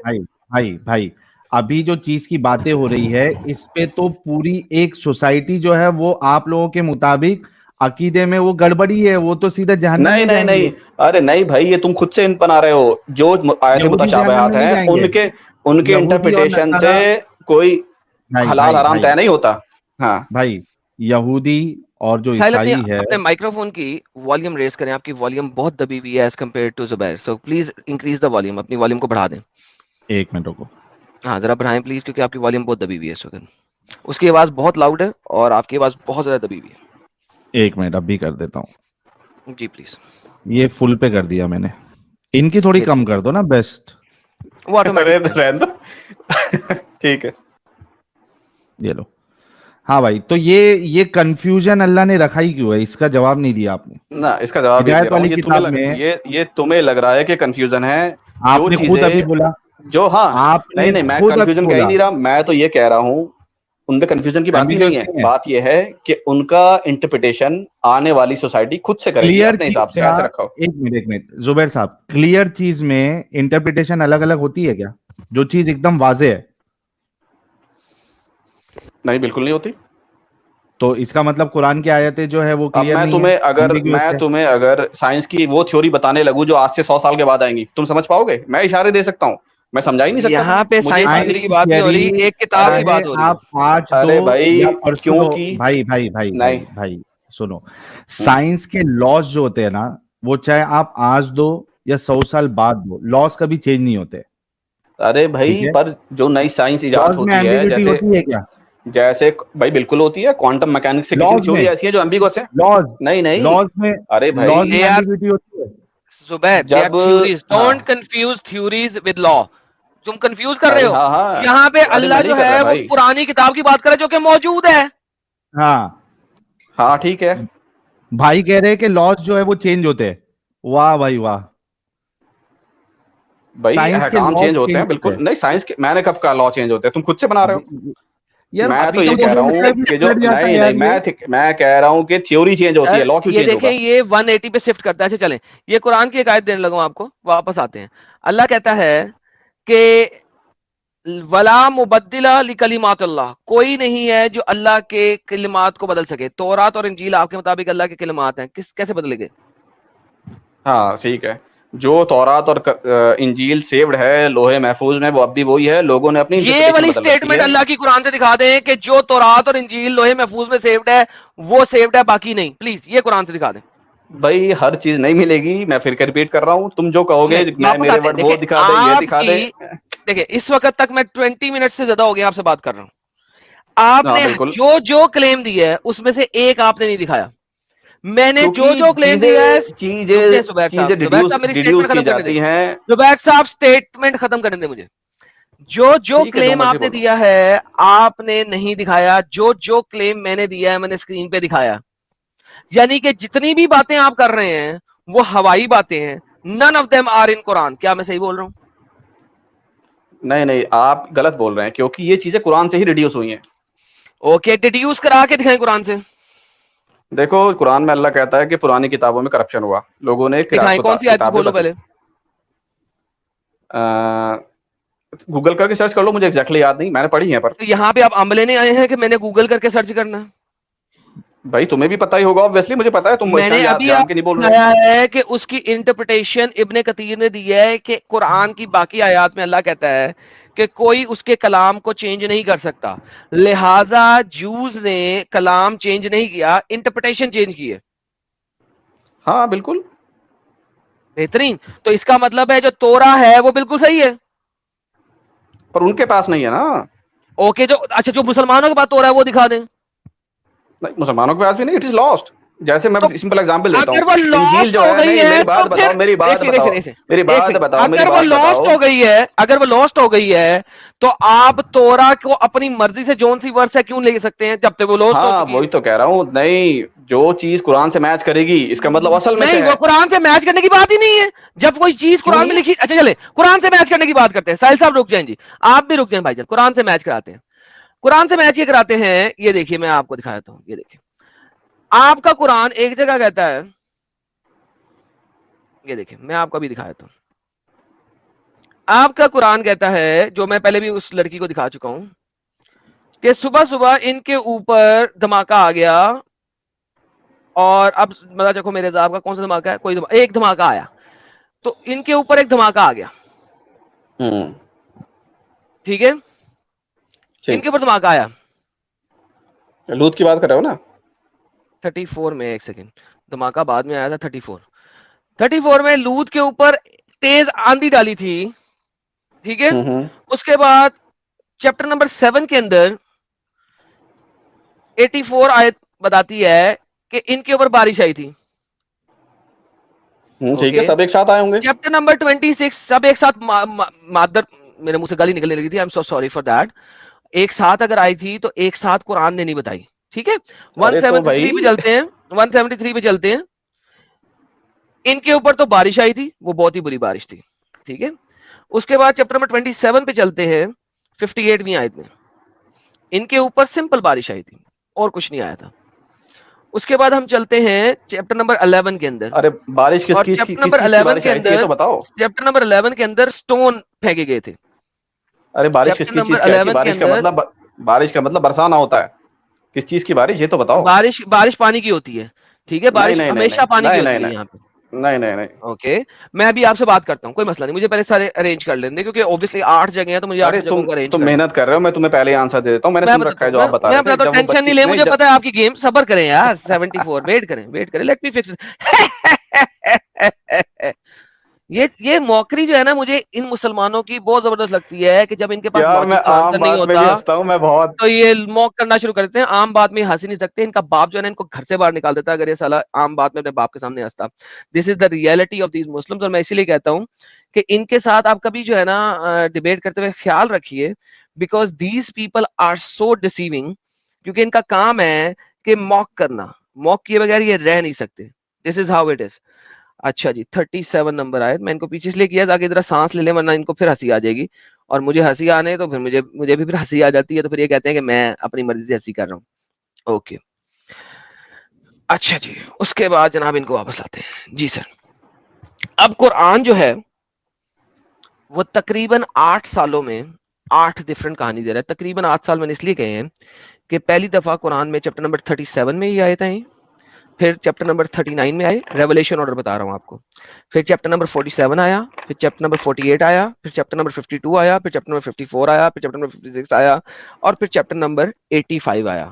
بھائی ابھی جو چیز کی باتیں ہو رہی ہے اس پہ تو پوری ایک سوسائٹی جو ہے وہ آپ لوگوں کے مطابق عقیدے میں وہ گڑبڑی ہے, وہ تو سیدھا جہنم نہیں میں نہیں جائیں گے. نہیں, ارے نہیں بھائی, یہ تم خود سے ان بنا رہے ہو. جو آیت یہودی جہنم متشابہات میں نہیں ہیں جائیں گے, ان کے یہودی اور انٹرپریٹیشن سے نصارہ. کوئی بھائی حلال بھائی حرام بھائی طے نہیں ہوتا. ہاں بھائی, یہودی اور جو ساحل اپنے عیسائی ہے, اپنے مائکرو فون کی والیوم ریز کریں, آپ کی والیوم بہت دبی ہوئی ہے as compare to Zubair, so please increase the volume, اپنی والیوم کو بڑھا دیں. ایک منٹ کو, ہاں ذرا بڑھائیں پلیز, کیونکہ آپ کی والیوم بہت دبی ہوئی ہے اس وقت. اس کی آواز بہت لاؤڈ ہے اور آپ کی آواز بہت زیادہ دبی ہوئی ہے. ایک منٹ اب بھی کر دیتا ہوں. جی پلیز. یہ فل پہ کر دیا میں نے, ان کی تھوڑی کم کر دو نا بیسٹ. وہ آٹومیٹک رہنے دو. ٹھیک ہے, یہ لو. ہاں بھائی, تو یہ کنفیوژن اللہ نے رکھا ہی کیوں ہے, اس کا جواب نہیں دیا آپ نے. نہ اس کا جواب یہ دے ہدایت رہا ہوں, والی یہ کتاب میں تمہیں لگ رہا ہے کہ کنفیوژن ہے. آپ جو نے خود چیزیں ابھی بولا, جو, ہاں آپ نہیں نے نہیں, میں خود ابھی کنفیوژن کہہ ہی بولا نہیں رہا, میں تو یہ کہہ رہا ہوں ان میں کنفیوژن کی بات ہی نہیں ایمبیگوس ہے. نہیں ہے. بات یہ ہے کہ ان کا انٹرپریٹیشن آنے والی سوسائٹی خود سے کرے گی کلیئر اپنے چیز حساب سے, کا, ایسے رکھا ہو. ایک منٹ زبیر صاحب, کلیئر چیز میں انٹرپریٹیشن الگ الگ ہوتی ہے کیا؟ جو چیز ایک دم واضح ہے. نہیں بالکل نہیں ہوتی. تو اس کا مطلب قرآن کی آیتیں جو ہے وہ اب کلیئر نہیں ہے, ایمبیگوس ہے. تمہیں اگر سائنس کی وہ تھیوری بتانے لگوں جو آج سے 100 سال کے بعد آئیں گی, تم سمجھ پاؤ گے؟ میں اشارے دے سکتا ہوں, میں سمجھا ہی نہیں سکتا یہاں تمہیں. پہ مجھے سائنس کی سائنس تھیوری کی کی بات نہیں ہو تھیوری رہی, ایک کتاب کی چاہے بات ہو رہی ہے. آپ آج ارے دو بھائی یا پرسوں دو, کیونکہ بھائی بھائی بھائی نہیں, بھائی بھائی سنو, سائنس کے لاز جو ہوتے ہیں نا, وہ چاہے آپ آج دو یا 100 سال بعد دو, لاز کبھی چینج نہیں ہوتے. ارے ٹھیک بھائی ہے, پر جو نئی سائنس ایجاد لاز میں ہوتی ہے, ایمبیگوٹی ہوتی ہے کیا؟ جیسے بھائی بالکل ہوتی ہے. کوانٹم میکینکس سے کتنی لاز میں, تھیوری ایسی ہیں جو ایمبیگوس ہیں. لاز نہیں نہیں, لاز میں ارے لاز بھائی میں They are ایمبیگوٹی ہوتی ہے. زبیر, they are جب, theories. ہاں Don't confuse theories with law. تم کنفیوز کر رہے ارے ہو. ہاں ہاں, یہاں پہ ارے اللہ میں نہیں جو کر ہے رہا وہ بھائی. پرانی کتاب کی بات کر رہا ہے جو کہ موجود ہے. ہاں ہاں ٹھیک ہے بھائی کہہ رہے کہ لاز جو ہے وہ چینج ہوتے ہیں. واہ بھائی واہ, بھائی, سائنس کے احکام لاز چینج ہوتے چینج ہیں ہوتے بالکل. نہیں سائنس کے, میں نے کب کہا لا چینج ہوتے ہیں؟ تم خود سے بنا رہے ہو. ہیں یار. میں ابھی تو یہ تو کہہ مجھے رہا لگتا ہے ہوں کہ جو, پلٹ جاتا ہے نہیں یار نہیں, یہ. میں کہہ رہا ہوں کہ تھیوری چینج ہوتی ہے, سر لا کیوں یہ چینج ہوگا؟ دیکھیں, یہ 180 پہ شفٹ کرتا ہے. اچھا چلیں, یہ قرآن کی ایک آیت دینے لگا ہوں آپ کو, واپس آتے ہیں. اللہ کہتا ہے کہ ولا مبدل لکلمات اللہ, کوئی نہیں ہے جو اللہ کے کلمات کو بدل سکے. تورات اور انجیل آپ کے مطابق اللہ کے کلمات ہیں, کیسے بدلے گئے؟ ہاں ٹھیک ہے, جو تورات اور انجیل سیوڈ ہے لوہے محفوظ میں, وہ اب بھی وہی ہے. لوگوں نے اپنی یہ انٹرپریٹیشن والی بدل رکھی سٹیٹمنٹ ہے. اللہ کی قرآن سے دکھا دیں کہ جو تورات اور انجیل لوہے محفوظ میں سیوڈ ہے وہ سیوڈ ہے, باقی نہیں. پلیز یہ قرآن سے دکھا دیں. بھائی ہر چیز نہیں ملے گی, میں پھر ریپیٹ کر رہا ہوں. تم جو کہو گے نہیں میں واپس میرے آتے ہیں. ورڈ وہ دیکھیں دکھا دے, یہ آپ دکھا دے. کی, دیکھیں اس وقت تک میں 20 منٹ سے زیادہ ہو گیا آپ سے بات کر رہا ہوں. آپ ہاں نے بالکل, جو کلیم دیا ہے اس میں سے ایک آپ نے نہیں دکھایا. میں نے کیونکہ جو کلیم چیزیں دیا ہے, رک جائیں چیزیں زبیر چیزیں صاحب, زبیر صاحب میری ڈیڈیوس سٹیٹمنٹ کی ختم کرنے دیں. جاتی ہیں. زبیر صاحب سٹیٹمنٹ ختم کرنے دیں مجھے. جو ٹھیک ہے, جو کلیم مرضی آپ نے بولو. دیا ہے آپ نے نہیں دکھایا. جو کلیم میں نے دیا ہے میں نے اسکرین پہ دکھایا. یعنی کہ جتنی بھی باتیں آپ کر رہے ہیں وہ ہوائی باتیں ہیں. none of them are in قرآن. کیا میں صحیح بول رہا ہوں؟ نہیں نہیں, آپ غلط بول رہے ہیں, کیونکہ یہ چیزیں قرآن سے ہی ریڈیوس ہوئی ہیں. اوکے, ڈیڈیوس کرا کے دکھائیں قرآن سے. دیکھو قرآن میں اللہ کہتا ہے کہ پرانی کتابوں میں کرپشن ہوا, لوگوں نے دکھائیں, کون سی آیت کو کھولو پہلے. گوگل کر کے سرچ کر لو, مجھے ایگزیکٹلی یاد نہیں, میں نے پڑھی ہیں. پر یہاں پہ آپ عملے نہیں آئے ہیں کہ میں نے گوگل کر کے سرچ کرنا. بھائی تمہیں بھی پتا ہی ہوگا, obviously مجھے پتا ہے, تم میں اتنا نے یاد ابھی جان آپ کے نہیں بول رہے. بتایا ہے کہ اس کی انٹرپریٹیشن ابن کثیر نے دی ہے کہ قرآن کی باقی آیات میں اللہ کہتا ہے کہ کوئی اس کے کلام کو چینج نہیں کر سکتا, لہذا جوز نے کلام چینج نہیں کیا, انٹرپریٹیشن چینج کی ہے. ہاں بالکل, بہترین. تو اس کا مطلب ہے جو تورا ہے وہ بالکل صحیح ہے. پر ان کے پاس نہیں ہے نا. اوکے, جو اچھا جو مسلمانوں کے بات ہو رہا ہے وہ دکھا دیں. نہیں, مسلمانوں کے پاس بھی نہیں, اٹ از لاسٹ. جیسے میں تو سمپل ایگزامپل دیتا ہوں, اگر وہ انجیل لاسٹ جو ہو ہے, گئی نہیں ہے میری تو بات پھر بتاؤ, میری ایک بات سیکنڈ ایک بتاؤ, سیکنڈ میری ایک بات سیکنڈ, بتاؤ, میری اگر وہ بات لاسٹ بتاؤ. ہو گئی ہے, اگر وہ لاسٹ ہو گئی ہے تو آپ تورا کو اپنی مرضی سے جون سی ورس ہے کیوں لے سکتے ہیں جب تک وہ لاسٹ ہو ہاں چکی ہے. وہی تو کہہ رہا ہوں, نہیں جو چیز قرآن سے میچ کرے گی اس کا مطلب اصل میں سے نہیں, ہے. وہ قرآن سے میچ کرنے کی بات ہی نہیں ہے. جب کوئی چیز کیوں قرآن نہیں میں ہے؟ لکھی, اچھا چلے قرآن سے میچ کرنے کی بات کرتے ہیں. ساحل صاحب رک جائیں جی, آپ بھی رک جائیں بھائی جان. قرآن سے میچ کراتے ہیں. قرآن سے میچ یہ کراتے ہیں, یہ دیکھیے میں آپ کو دکھاتا ہوں. یہ دیکھیے آپ کا قرآن ایک جگہ کہتا ہے, یہ دیکھیں میں آپ کو بھی دکھایا تھا. آپ کا قرآن کہتا ہے, جو میں پہلے بھی اس لڑکی کو دکھا چکا ہوں, کہ صبح صبح ان کے اوپر دھماکہ آ گیا, اور اب مطلب دیکھو میرے صاحب کا کون سا دھماکہ ہے, کوئی ایک دھماکہ آیا, تو ان کے اوپر ایک دھماکہ آ گیا, ٹھیک ہے, ان کے اوپر دھماکہ آیا لوط کی بات کر رہے ہو نا, 34 میں, ایک سیکنڈ, دھماکہ بعد میں آیا تھا 34 میں لوط کے اوپر تیز آندھی ڈالی تھی, ٹھیک ہے, اس کے بعد چیپٹر نمبر 7 کے اندر 84 آیت بتاتی ہے کہ ان کے اوپر بارش آئی تھی. ٹھیک ہے, سب ایک ساتھ آئے ہوں گے. چیپٹر نمبر 26 سب ایک ساتھ, مادر میرے منہ سے گالی نکلنے لگی تھی, I am so sorry for that, ایک ساتھ اگر آئی تھی تو ایک ساتھ قرآن نے نہیں بتائی, ٹھیک ہے. 173 پہ چلتے ہیں, 173 پہ چلتے ہیں, ان کے اوپر تو بارش آئی تھی, وہ بہت ہی بری بارش تھی, ٹھیک ہے. اس کے بعد چیپٹر نمبر 27 پہ چلتے ہیں, 58ویں آیت میں, ان کے اوپر سمپل بارش آئی تھی اور کچھ نہیں آیا تھا. اس کے بعد ہم چلتے ہیں چیپٹر نمبر 11 کے اندر, ارے بارش اور چیپٹر نمبر 11 کے اندر, تو بتاؤ. چیپٹر نمبر 11 کے اندر سٹون پھینکے گئے تھے. ارے بارش کس چیپٹر چیز نمبر کی آئی تھی, 11 کے اندر, بارش کا مطلب برسانا ہوتا ہے, کس چیز کی بارش یہ تو بتاؤ. بارش پانی کی ہوتی ہے, ٹھیک ہے, بارش ہمیشہ پانی کی ہوتی ہے یہاں پہ. نہیں. اوکے, میں ابھی آپ سے بات کرتا ہوں, کوئی مسئلہ نہیں, مجھے پہلے سارے ارینج کر لیں دیں, کیونکہ اوبویسلی 8 جگہ ہیں تو مجھے 8 جگہوں کو ارینج تم کرنا. محنت کر رہے ہو, میں تمہیں پہلے آنسر دے دیتا ہوں, میں نے سن رکھا ہے جو آپ بتا رہے تھے. میں بتاتا ہوں, ٹینشن نہیں لے, مجھے پتا ہے آپ کی گیم, صبر کریں یار. 74 ویٹ کریں, لیٹ می فکس. یہ موکری جو ہے نا, مجھے ان مسلمانوں کی بہت زبردست لگتی ہے, کہ جب ان کے پاس لاجک کا آنسر نہیں ہوتا تو یہ موک کرنا شروع کرتے ہیں. عام بات میں ہنس نہیں سکتے, ان کا باپ جو ہے نا ان کو گھر سے باہر نکال دیتا ہے اگر یہ سالا عام بات میں اپنے باپ کے سامنے ہنستا. This is the reality of these Muslims. اور میں اسی لیے کہتا ہوں کہ ان کے ساتھ آپ کبھی جو ہے نا ڈیبیٹ کرتے ہوئے خیال رکھیے, because these people are so deceiving, کیونکہ ان کا کام ہے کہ موک کرنا, موک کیے بغیر یہ رہ نہیں سکتے. دس از ہاؤ اٹ از. اچھا جی, 37 نمبر آئے, میں ان کو پیچھے اس لیے کیا تاکہ ذرا سانس لے لیں, ورنہ ان کو پھر ہنسی آ جائے گی, اور مجھے ہنسی آنے تو پھر مجھے بھی پھر ہنسی آ جاتی ہے, تو پھر یہ کہتے ہیں کہ میں اپنی مرضی سے ہنسی کر رہا ہوں. اوکے, اچھا جی, اس کے بعد جناب ان کو واپس لاتے ہیں. جی سر, اب قرآن جو ہے وہ تقریباً 8 سالوں میں 8 ڈفرنٹ کہانی دے رہا ہے. تقریباً 8 سال میں نے اس لیے کہے ہیں کہ پہلی دفعہ قرآن میں چیپٹر نمبر 37 میں یہ آیتیں آئیں, پھر چیپٹر نمبر 39 میں آئے, ریولیشن آرڈر بتا رہا ہوں آپ کو, پھر چیپٹر نمبر 47 آیا, پھر چیپٹر نمبر 48 آیا, پھر چیپٹر نمبر 52 آیا, پھر چیپٹر نمبر 54 آیا, پھر چیپٹر نمبر 56 آیا, اور پھر چیپٹر نمبر 85 آیا.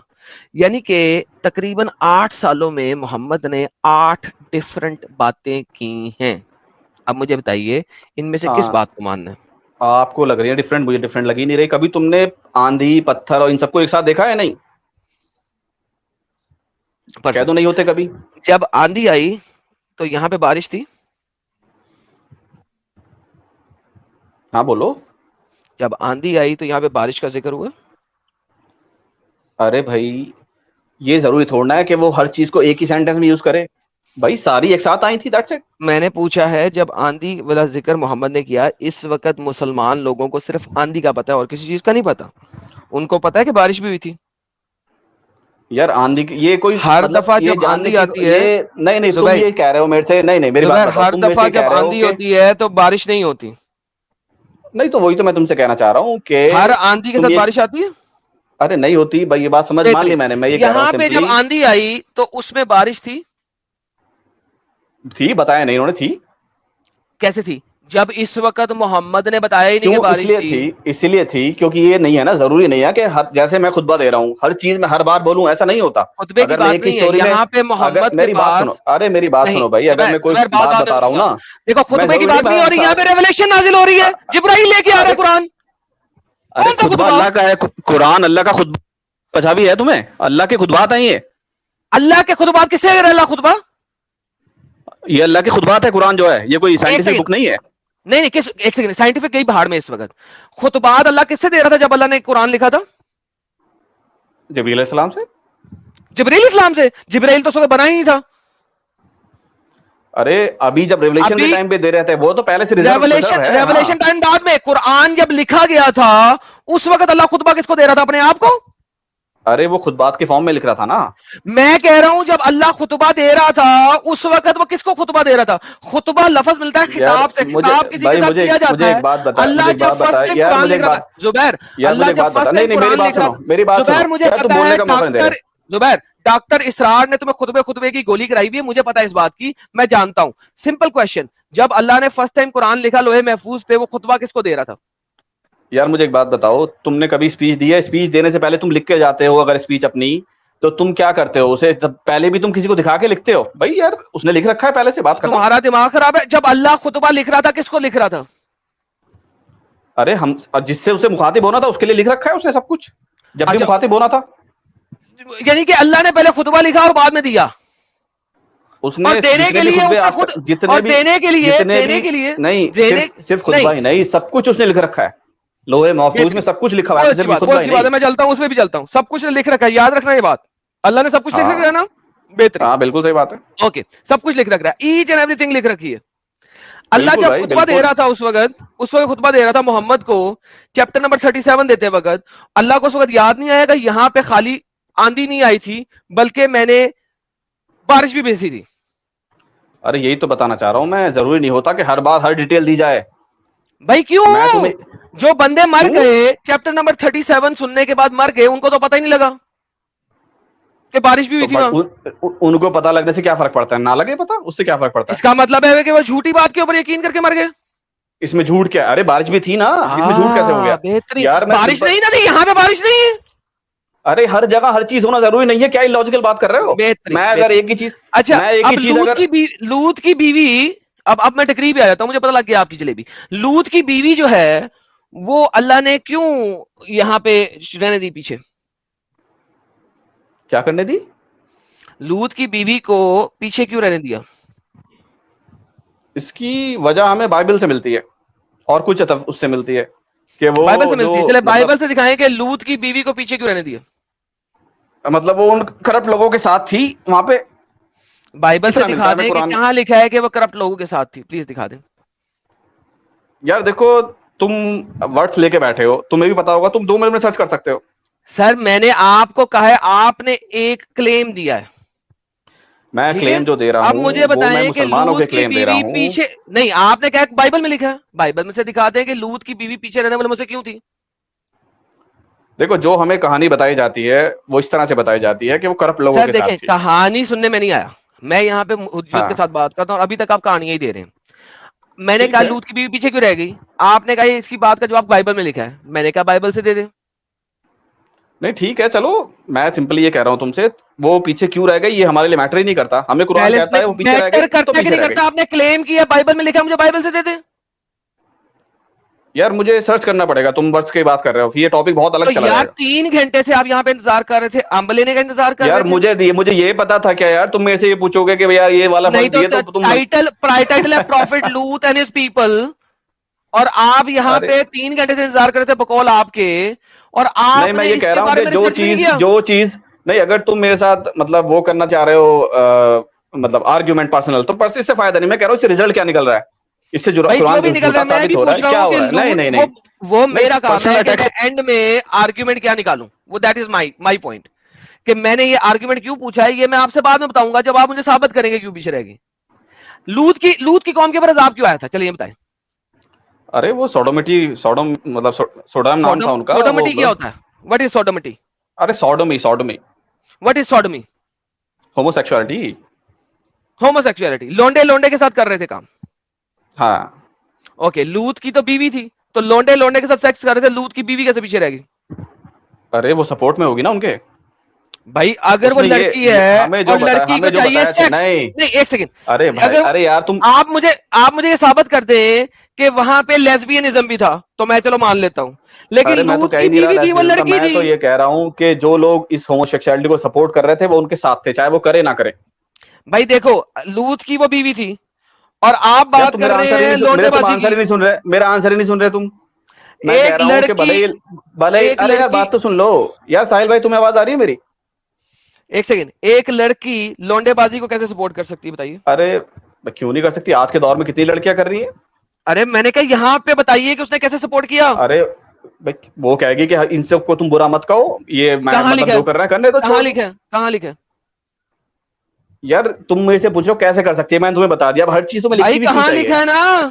یعنی کہ تقریباً 8 سالوں میں محمد نے 8 ڈفرنٹ باتیں کی ہیں. اب مجھے بتائیے ان میں سے کس بات کو ماننا ہے؟ آپ کو لگ رہی ہے ڈفرنٹ, مجھے ڈفرنٹ لگی نہیں رہی. کبھی تم نے آندھی, پتھر اور ان سب کو ایک ساتھ دیکھا ہے؟ نہیں, کہہ دو نہیں ہوتے کبھی. جب آندھی آئی تو یہاں پہ بارش تھی. ہاں بولو. جب آندھی آئی تو یہاں پہ بارش کا ذکر ہوا. ارے بھائی یہ ضروری تھوڑنا ہے کہ وہ ہر چیز کو ایک ہی سینٹینس میں یوز کرے, بھائی ساری ایک ساتھ آئی تھی, دیٹس اٹ. میں نے پوچھا ہے جب آندھی والا ذکر محمد نے کیا, اس وقت مسلمان لوگوں کو صرف آندھی کا پتا ہے اور کسی چیز کا نہیں پتا. ان کو پتا ہے کہ بارش بھی ہوئی تھی. یار آندھی یہ کوئی ہر مطلب دفعہ یہ جب جاننے آندھی کی آتی ہے, یہ نہیں تم زبیر یہ کہہ رہے ہو میرے سے, نہیں میری بات بتاؤ, ہر تم میرے دفعہ سے کہہ جب رہے ہو آندھی کہ ہوتی ہے تو بارش نہیں ہوتی. نہیں, تو وہی تو میں تم سے کہنا چاہ رہا ہوں کہ ہر آندھی کے ساتھ بارش آتی ہے. ارے نہیں ہوتی بھائی, یہ بات سمجھ مان لی میں نے, میں یہ کہہ رہا ہوں یہاں پہ جب سمپلی آندھی آئی تو اس میں بارش تھی. تھی, بتایا نہیں انہوں نے, تھی. کیسے تھی جب اس وقت محمد نے بتایا ہی نہیں کہ کیوں, بارش تھی؟ اسی لیے تھی کیونکہ یہ نہیں ہے نا, ضروری نہیں ہے کہ جیسے میں خطبہ دے رہا ہوں ہر چیز میں ہر بار بولوں, ایسا نہیں ہوتا. خطبے کی اگر میں بات ایک ہی نہیں ہے اسٹوری میں, یہاں پہ اگر محمد کے میری بات سنو, پاس. ارے میری بات نہیں سنو بھائی, اگر میں کوئی بات بتا رہا ہوں نا, دیکھو میں خطبے کی ضروری بات نہیں ہو رہی, یہاں پہ ریولیشن نازل ہو رہی ہے, جبرائیل لے کے آ رہا ہے قرآن. ارے خطبہ اللہ کا ہے, قرآن اللہ کا خطبہ. پچھا بھی ہے تمہیں, اللہ کے خطبات ہیں یہ. اللہ کے خطبات کس سے کہہ رہا ہے؟ اللہ خطبہ یہ اللہ کے خطبات ہے قرآن جو ہے, یہ کوئی سائنٹیفک بک نہیں ہے. نہیں کس, ایک سیکنڈ, سائنٹیفک کئی بہاڑ میں اس وقت. خطبات اللہ کس سے دے رہا تھا جب اللہ نے قرآن لکھا تھا؟ جبریل علیہ السلام سے. جبریل اسلام سے؟ جبریل تو اس وقت بنا ہی نہیں تھا. ارے ابھی جب ریولیشن کے ٹائم پہ دے رہے تھے, وہ تو پہلے سے ریولیشن ٹائم بعد میں. قرآن جب لکھا گیا تھا اس وقت اللہ خطبہ کس کو دے رہا تھا؟ اپنے آپ کو. ارے وہ خطبات کے فارم میں لکھ رہا تھا نا. میں کہہ رہا ہوں جب اللہ خطبہ دے رہا تھا اس وقت وہ کس کو خطبہ دے رہا تھا؟ خطبہ لفظ ملتا ہے خطاب سے، خطاب کسی کے ساتھ کیا جاتا ہے. اللہ جب فرسٹ ٹائم قرآن لکھ رہا تھا زبیر، اللہ جب فرسٹ ٹائم قرآن لکھ رہا تھا زبیر، مجھے پتا ہے ڈاکٹر زبیر، ڈاکٹر اسرار نے تمہیں خطبے کی گولی کرائی ہوئی ہے، مجھے پتا ہے اس بات کی، میں جانتا ہوں. سمپل کوشچن، جب اللہ نے فرسٹ ٹائم قرآن لکھا لوہے محفوظ پہ، وہ خطبہ کس کو دے رہا تھا؟ یار مجھے ایک بات بتاؤ، تم نے کبھی اسپیچ دی ہے؟ اسپیچ دینے سے پہلے تم لکھ کے جاتے ہو اگر اسپیچ اپنی، تو تم کیا کرتے ہو اسے پہلے بھی تم کسی کو دکھا کے لکھتے ہو؟ بھائی یار اس نے لکھ رکھا ہے پہلے سے، بات ختم. تمہارا دماغ خراب ہے. جب اللہ خطبہ لکھ رہا تھا کس کو لکھ رہا تھا؟ ارے ہم جس سے اسے مخاطب ہونا تھا اس کے لیے لکھ رکھا ہے اس نے سب کچھ، جب بھی مخاطب ہونا تھا. یعنی کہ اللہ نے پہلے خطبہ لکھا اور بعد میں دیا، اس نے اور دینے کے لیے جتنے بھی دینے کے لیے نہیں، صرف خطبہ ہی نہیں، سب کچھ اس نے لکھ رکھا ہے لوہے محفوظ میں، سب کچھ لکھا ہوا ہے. میں چلتا ہوں اس میں بھی چلتا ہوں، سب کچھ لکھ رکھا ہے، یاد رکھنا یہ بات، اللہ نے سب کچھ لکھ رکھا ہے نا. بہترین، ہاں بالکل صحیح بات ہے. اوکے، سب کچھ لکھ رکھا ہے، ایچ اینڈ ایوری تھنگ لکھ رکھی ہے. اللہ جب خطبہ دے رہا تھا اس وقت خطبہ دے رہا تھا محمد کو، چیپٹر نمبر 37 دیتے وقت، اللہ کو اس وقت یاد نہیں آیا کہ یہاں پہ خالی آندھی نہیں آئی تھی بلکہ میں نے بارش بھی بھیجی تھی. ارے یہی تو بتانا چاہ رہا ہوں میں، ضروری نہیں ہوتا کہ ہر بار ہر ڈیٹیل دی جائے. بھائی کیوں؟ جو بندے مر گئے چیپٹر نمبر 37 سننے کے بعد مر گئے، ان کو تو پتہ ہی نہیں لگا کہ بارش بھی ہوئی تھی وہاں. ان کو پتہ لگنے سے کیا فرق پڑتا ہے؟ نہ لگے پتہ، اس سے کیا فرق پڑتا ہے؟ اس کا مطلب ہے کہ وہ جھوٹی بات کے اوپر یقین کر کے مر گئے. اس میں جھوٹ کیا؟ ارے بارش بھی تھی نا، اس میں جھوٹ کیسے ہو گیا؟ بہترین، بارش نہیں نا تھی، یہاں پہ بارش نہیں ہے. ارے ہر جگہ ہر چیز ہونا ضروری نہیں ہے، کیا لاجیکل بات کر رہے ہو؟ میں اگر ایک ہی چیز، اچھا اب لوط کی بیوی، اب میں تقریب آ جاتا ہوں، مجھے پتہ لگ گیا آپ کی جلیبی. لوط کی بیوی جو ہے وہ اللہ نے کیوں یہاں پہ رہنے دی پیچھے؟ کیا کرنے دی؟ لوط کی بیوی کو پیچھے کیوں رہنے دیا؟ اس کی وجہ ہمیں بائبل سے ملتی ہے اور کچھ اس سے ملتی ہے کہ وہ بائبل سے ملتی ہے. چلے بائبل سے دکھائیں کہ لوط کی بیوی کو پیچھے کیوں رہنے دیا. مطلب وہ ان کرپٹ لوگوں کے ساتھ تھی وہاں پہ. بائبل سے دکھا دیں کہ کہاں لکھا ہے کہ وہ کرپٹ لوگوں کے ساتھ تھی، پلیز دکھا دیں. یار دیکھو تم ورڈز لے کے بیٹھے ہو، تمہیں بھی پتا ہوگا، تم 2 منٹ میں سرچ کر سکتے ہو. سر میں نے آپ کو کہا ہے، آپ نے ایک کلیم دیا ہے، میں کلیم جو دے رہا ہوں اب مجھے بتائیں کہ لوط کی بیوی پیچھے نہیں، آپ نے کہا بائبل میں لکھا ہے، بائبل میں سے دکھاتے ہیں کہ لوط کی بیوی پیچھے رہنے والے میں سے کیوں تھی. دیکھو جو ہمیں کہانی بتائی جاتی ہے وہ اس طرح سے بتائی جاتی ہے کہ وہ کرپٹ لوگوں کے ساتھ تھی. کہانی سننے میں نہیں آیا، میں یہاں پہ حجت کے ساتھ بات کرتا ہوں، اور ابھی تک آپ کہانیاں ہی دے رہے ہیں. میں نے کہا لوط کی بیوی پیچھے کیوں رہ گئی، آپ نے کہا اس کی بات کا جواب بائبل میں لکھا ہے، میں نے کہا بائبل سے دے دیں. نہیں ٹھیک ہے چلو، میں سمپلی یہ کہہ رہا ہوں تم سے، وہ پیچھے کیوں رہ گئی یہ ہمارے لیے میٹر ہی نہیں کرتا. ہمیں قرآن کہتا ہے وہ پیچھے رہ گئی تو پیچھے رہ گئی. آپ نے کلیم کیا بائبل میں لکھا، مجھے بائبل سے دے دیں. یار مجھے سرچ کرنا پڑے گا، تم ورڈز کی بات کر رہے ہو، یہ ٹاپک بہت الگ چلا جائے گا. 3 گھنٹے سے آپ یہاں پہ انتظار کر رہے تھے، امب لینے کا انتظار کر رہے تھے. یار مجھے یہ پتا تھا کیا یار تم میرے سے یہ پوچھو گے کہ یار یہ والا نہیں تو ٹائٹل ہے prophet Lot and his people, اور آپ یہاں پہ 3 گھنٹے سے انتظار کر رہے تھے بقول آپ کے، اور آپ میں یہ کہہ رہا ہوں کہ جو چیز نہیں، اگر تم میرے ساتھ مطلب وہ کرنا چاہ رہے ہو مطلب آرگیومنٹ پرسنل، تو اس سے فائدہ نہیں. میں کہہ رہا ہوں اس سے رجلٹ کیا نکل رہا ہے، اس سے جو بھی نکل رہا ہے میں بھی پوچھ رہا ہوں کہ نہیں وہ میرا کام ہے کہ اینڈ میں آرگیومنٹ کیا نکالوں، وہ دیٹ از مائی پوائنٹ، کہ میں نے یہ آرگیومنٹ کیوں پوچھا ہے یہ میں آپ سے بعد میں بتاؤں گا جب آپ مجھے ثابت کریں گے کیوں پیچھے رہ گئی. لوط کی قوم کے اوپر عذاب کیوں آیا تھا، چلیے بتائیں. ارے وہ سوڈوم مطلب سوڈام نام تھا ان کا. سوڈومٹی کیا ہوتا ہے؟ What is سوڈومٹی؟ Array سوڈومی what is سوڈومی؟ ہوموسیکسولیٹی، لونڈے کے ساتھ کر رہے تھے کام. ہاں اوکے، لوط کی تو بیوی تھی، تو لونڈے کے ساتھ سیکس کر رہے تھے، لوط کی بیوی کیسے پیچھے رہ گئی؟ ارے وہ سپورٹ میں ہوگی نا ان کے. بھائی اگر وہ لڑکی ہے اور لڑکی کو چاہیے سیکس، نہیں ایک سیکنڈ، ارے یار تم آپ مجھے یہ ثابت کر دیں کہ وہاں پہ لیسبینزم بھی تھا تو میں چلو مان لیتا ہوں، لیکن لوط کی بیوی تھی، وہ لڑکی تھی. میں تو یہ کہہ رہا ہوں کہ جو لوگ اس ہوموسیکسوالٹی کو سپورٹ کر رہے تھے وہ ان کے ساتھ تھے، چاہے وہ کرے نہ کرے. بھائی دیکھو لوط کی وہ بیوی تھی، اور آپ بات کر رہے ہیں لونڈے بازی کی. میرا آنسر ہی نہیں سن رہے تم. میں کہہ رہا ہوں کہ بھلے ارے یار بات تو سن لو یار. ساحل بھائی تمہیں آواز آ رہی ہے میری؟ ایک سیکنڈ، ایک لڑکی لونڈے بازی کو کیسے سپورٹ کر سکتی ہے بتائیے؟ ارے کیوں نہیں کر سکتی؟ آج کے دور میں کتنی لڑکیاں کر رہی ہیں. ارے میں نے کہا یہاں پہ بتائیے کہ اس نے کیسے سپورٹ کیا. وہ کہے گی کہ ان سب کو تم برا مت کہو, یہ میں کہاں مطلب لکھا جو ہے, کر رہا ہے کرنے تو کہاں چھوڑ. لکھا ہے, کہاں لکھا ہے یار تم میرے سے پوچھو کیسے کر سکتی ہے, میں نے تمہیں بتا دیا, اب ہر چیز تمہیں بھائی, لکھی بھی کیوں کہاں چاہیے. لکھا ہے نا.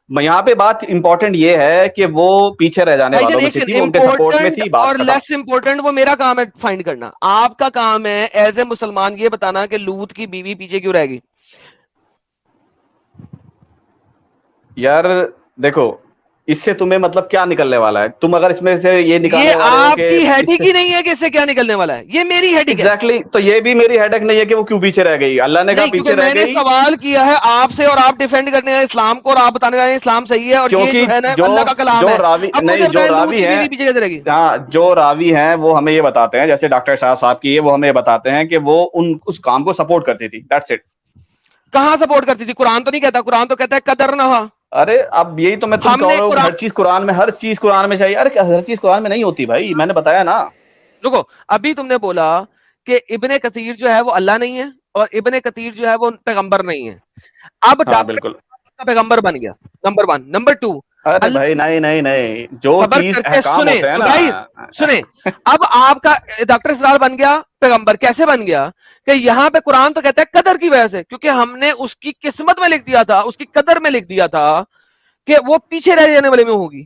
یہاں پہ بات امپورٹنٹ یہ ہے کہ وہ پیچھے رہ جانے بھائی والوں جان میں ایک سے تھی, سیکنڈ, وہ ان کے سپورٹ میں امپورٹنٹ تھی, بات اور ختم. لیس امپورٹنٹ وہ میرا کام ہے فائنڈ کرنا. آپ کا کام ہے ایز اے مسلمان یہ بتانا کہ لوط کی بیوی پیچھے کیوں رہ گئی. یار دیکھو, اس سے تمہیں مطلب کیا نکلنے والا ہے, تم اگر اس میں سے یہ یہ نکالنے والے ہو آپ کہ کی اس ہیڈک سے ہی نہیں ہے کہ اس سے کیا نکلنے والا ہے, یہ میری ہیڈک ہے. ایگزیکٹلی, تو یہ بھی میری ہیڈک نہیں ہے کہ وہ کیوں پیچھے رہ گئی. اللہ نے کہا نہیں, کیونکہ پیچھے رہ میں نے گئی سوال کیا ہے آپ سے اور آپ ڈیفینڈ کرنے ہیں اسلام کو, اور آپ بتانے والے ہیں اسلام صحیح ہے, اور یہ جو کیونکہ ہے نا اللہ کا کلام ہے. راوی اب نہیں, مجھے جو بتائیں لوط راوی کی ہیں, بیوی پیچھے کیسے رہ گئی. ہاں جو راوی ہیں وہ ہمیں یہ بتاتے ہیں, جیسے ڈاکٹر شاہ صاحب کی, وہ ہمیں یہ بتاتے ہیں کہ وہ اس کام کو سپورٹ کرتی تھی. That's it. کہاں سپورٹ کرتی تھی؟ قرآن تو نہیں کہتا, قرآن تو کہتا ہے قدر نہ ہوا. ارے اب یہی تو میں تم ہم کہہ نے رہا ہوں کہ قرآن, ہر چیز قرآن میں, ہر چیز قرآن میں چاہیے. ارے ہر چیز قرآن میں نہیں ہوتی بھائی, میں نے بتایا نا. رکو, ابھی تم نے بولا کہ ابن کثیر جو ہے وہ اللہ نہیں ہے, اور ابن کثیر جو ہے وہ پیغمبر نہیں ہے. اب ہاں ڈاکٹر بالکل. کا پیغمبر بن گیا, نمبر 1. نمبر 2, ارے اللہ بھائی نہیں نہیں نہیں, جو صبر چیز کر کے احکام سنیں ہوتے ہیں نا. سنائی سنیں. اب آپ کا ڈاکٹر اسرار بن گیا پیغمبر, کیسے بن گیا کہ یہاں پہ قرآن تو کہتا ہے قدر کی وجہ سے, کیونکہ ہم نے اس کی قسمت میں لکھ دیا تھا, اس کی قدر میں لکھ دیا تھا کہ وہ پیچھے رہ جانے والے میں ہوگی.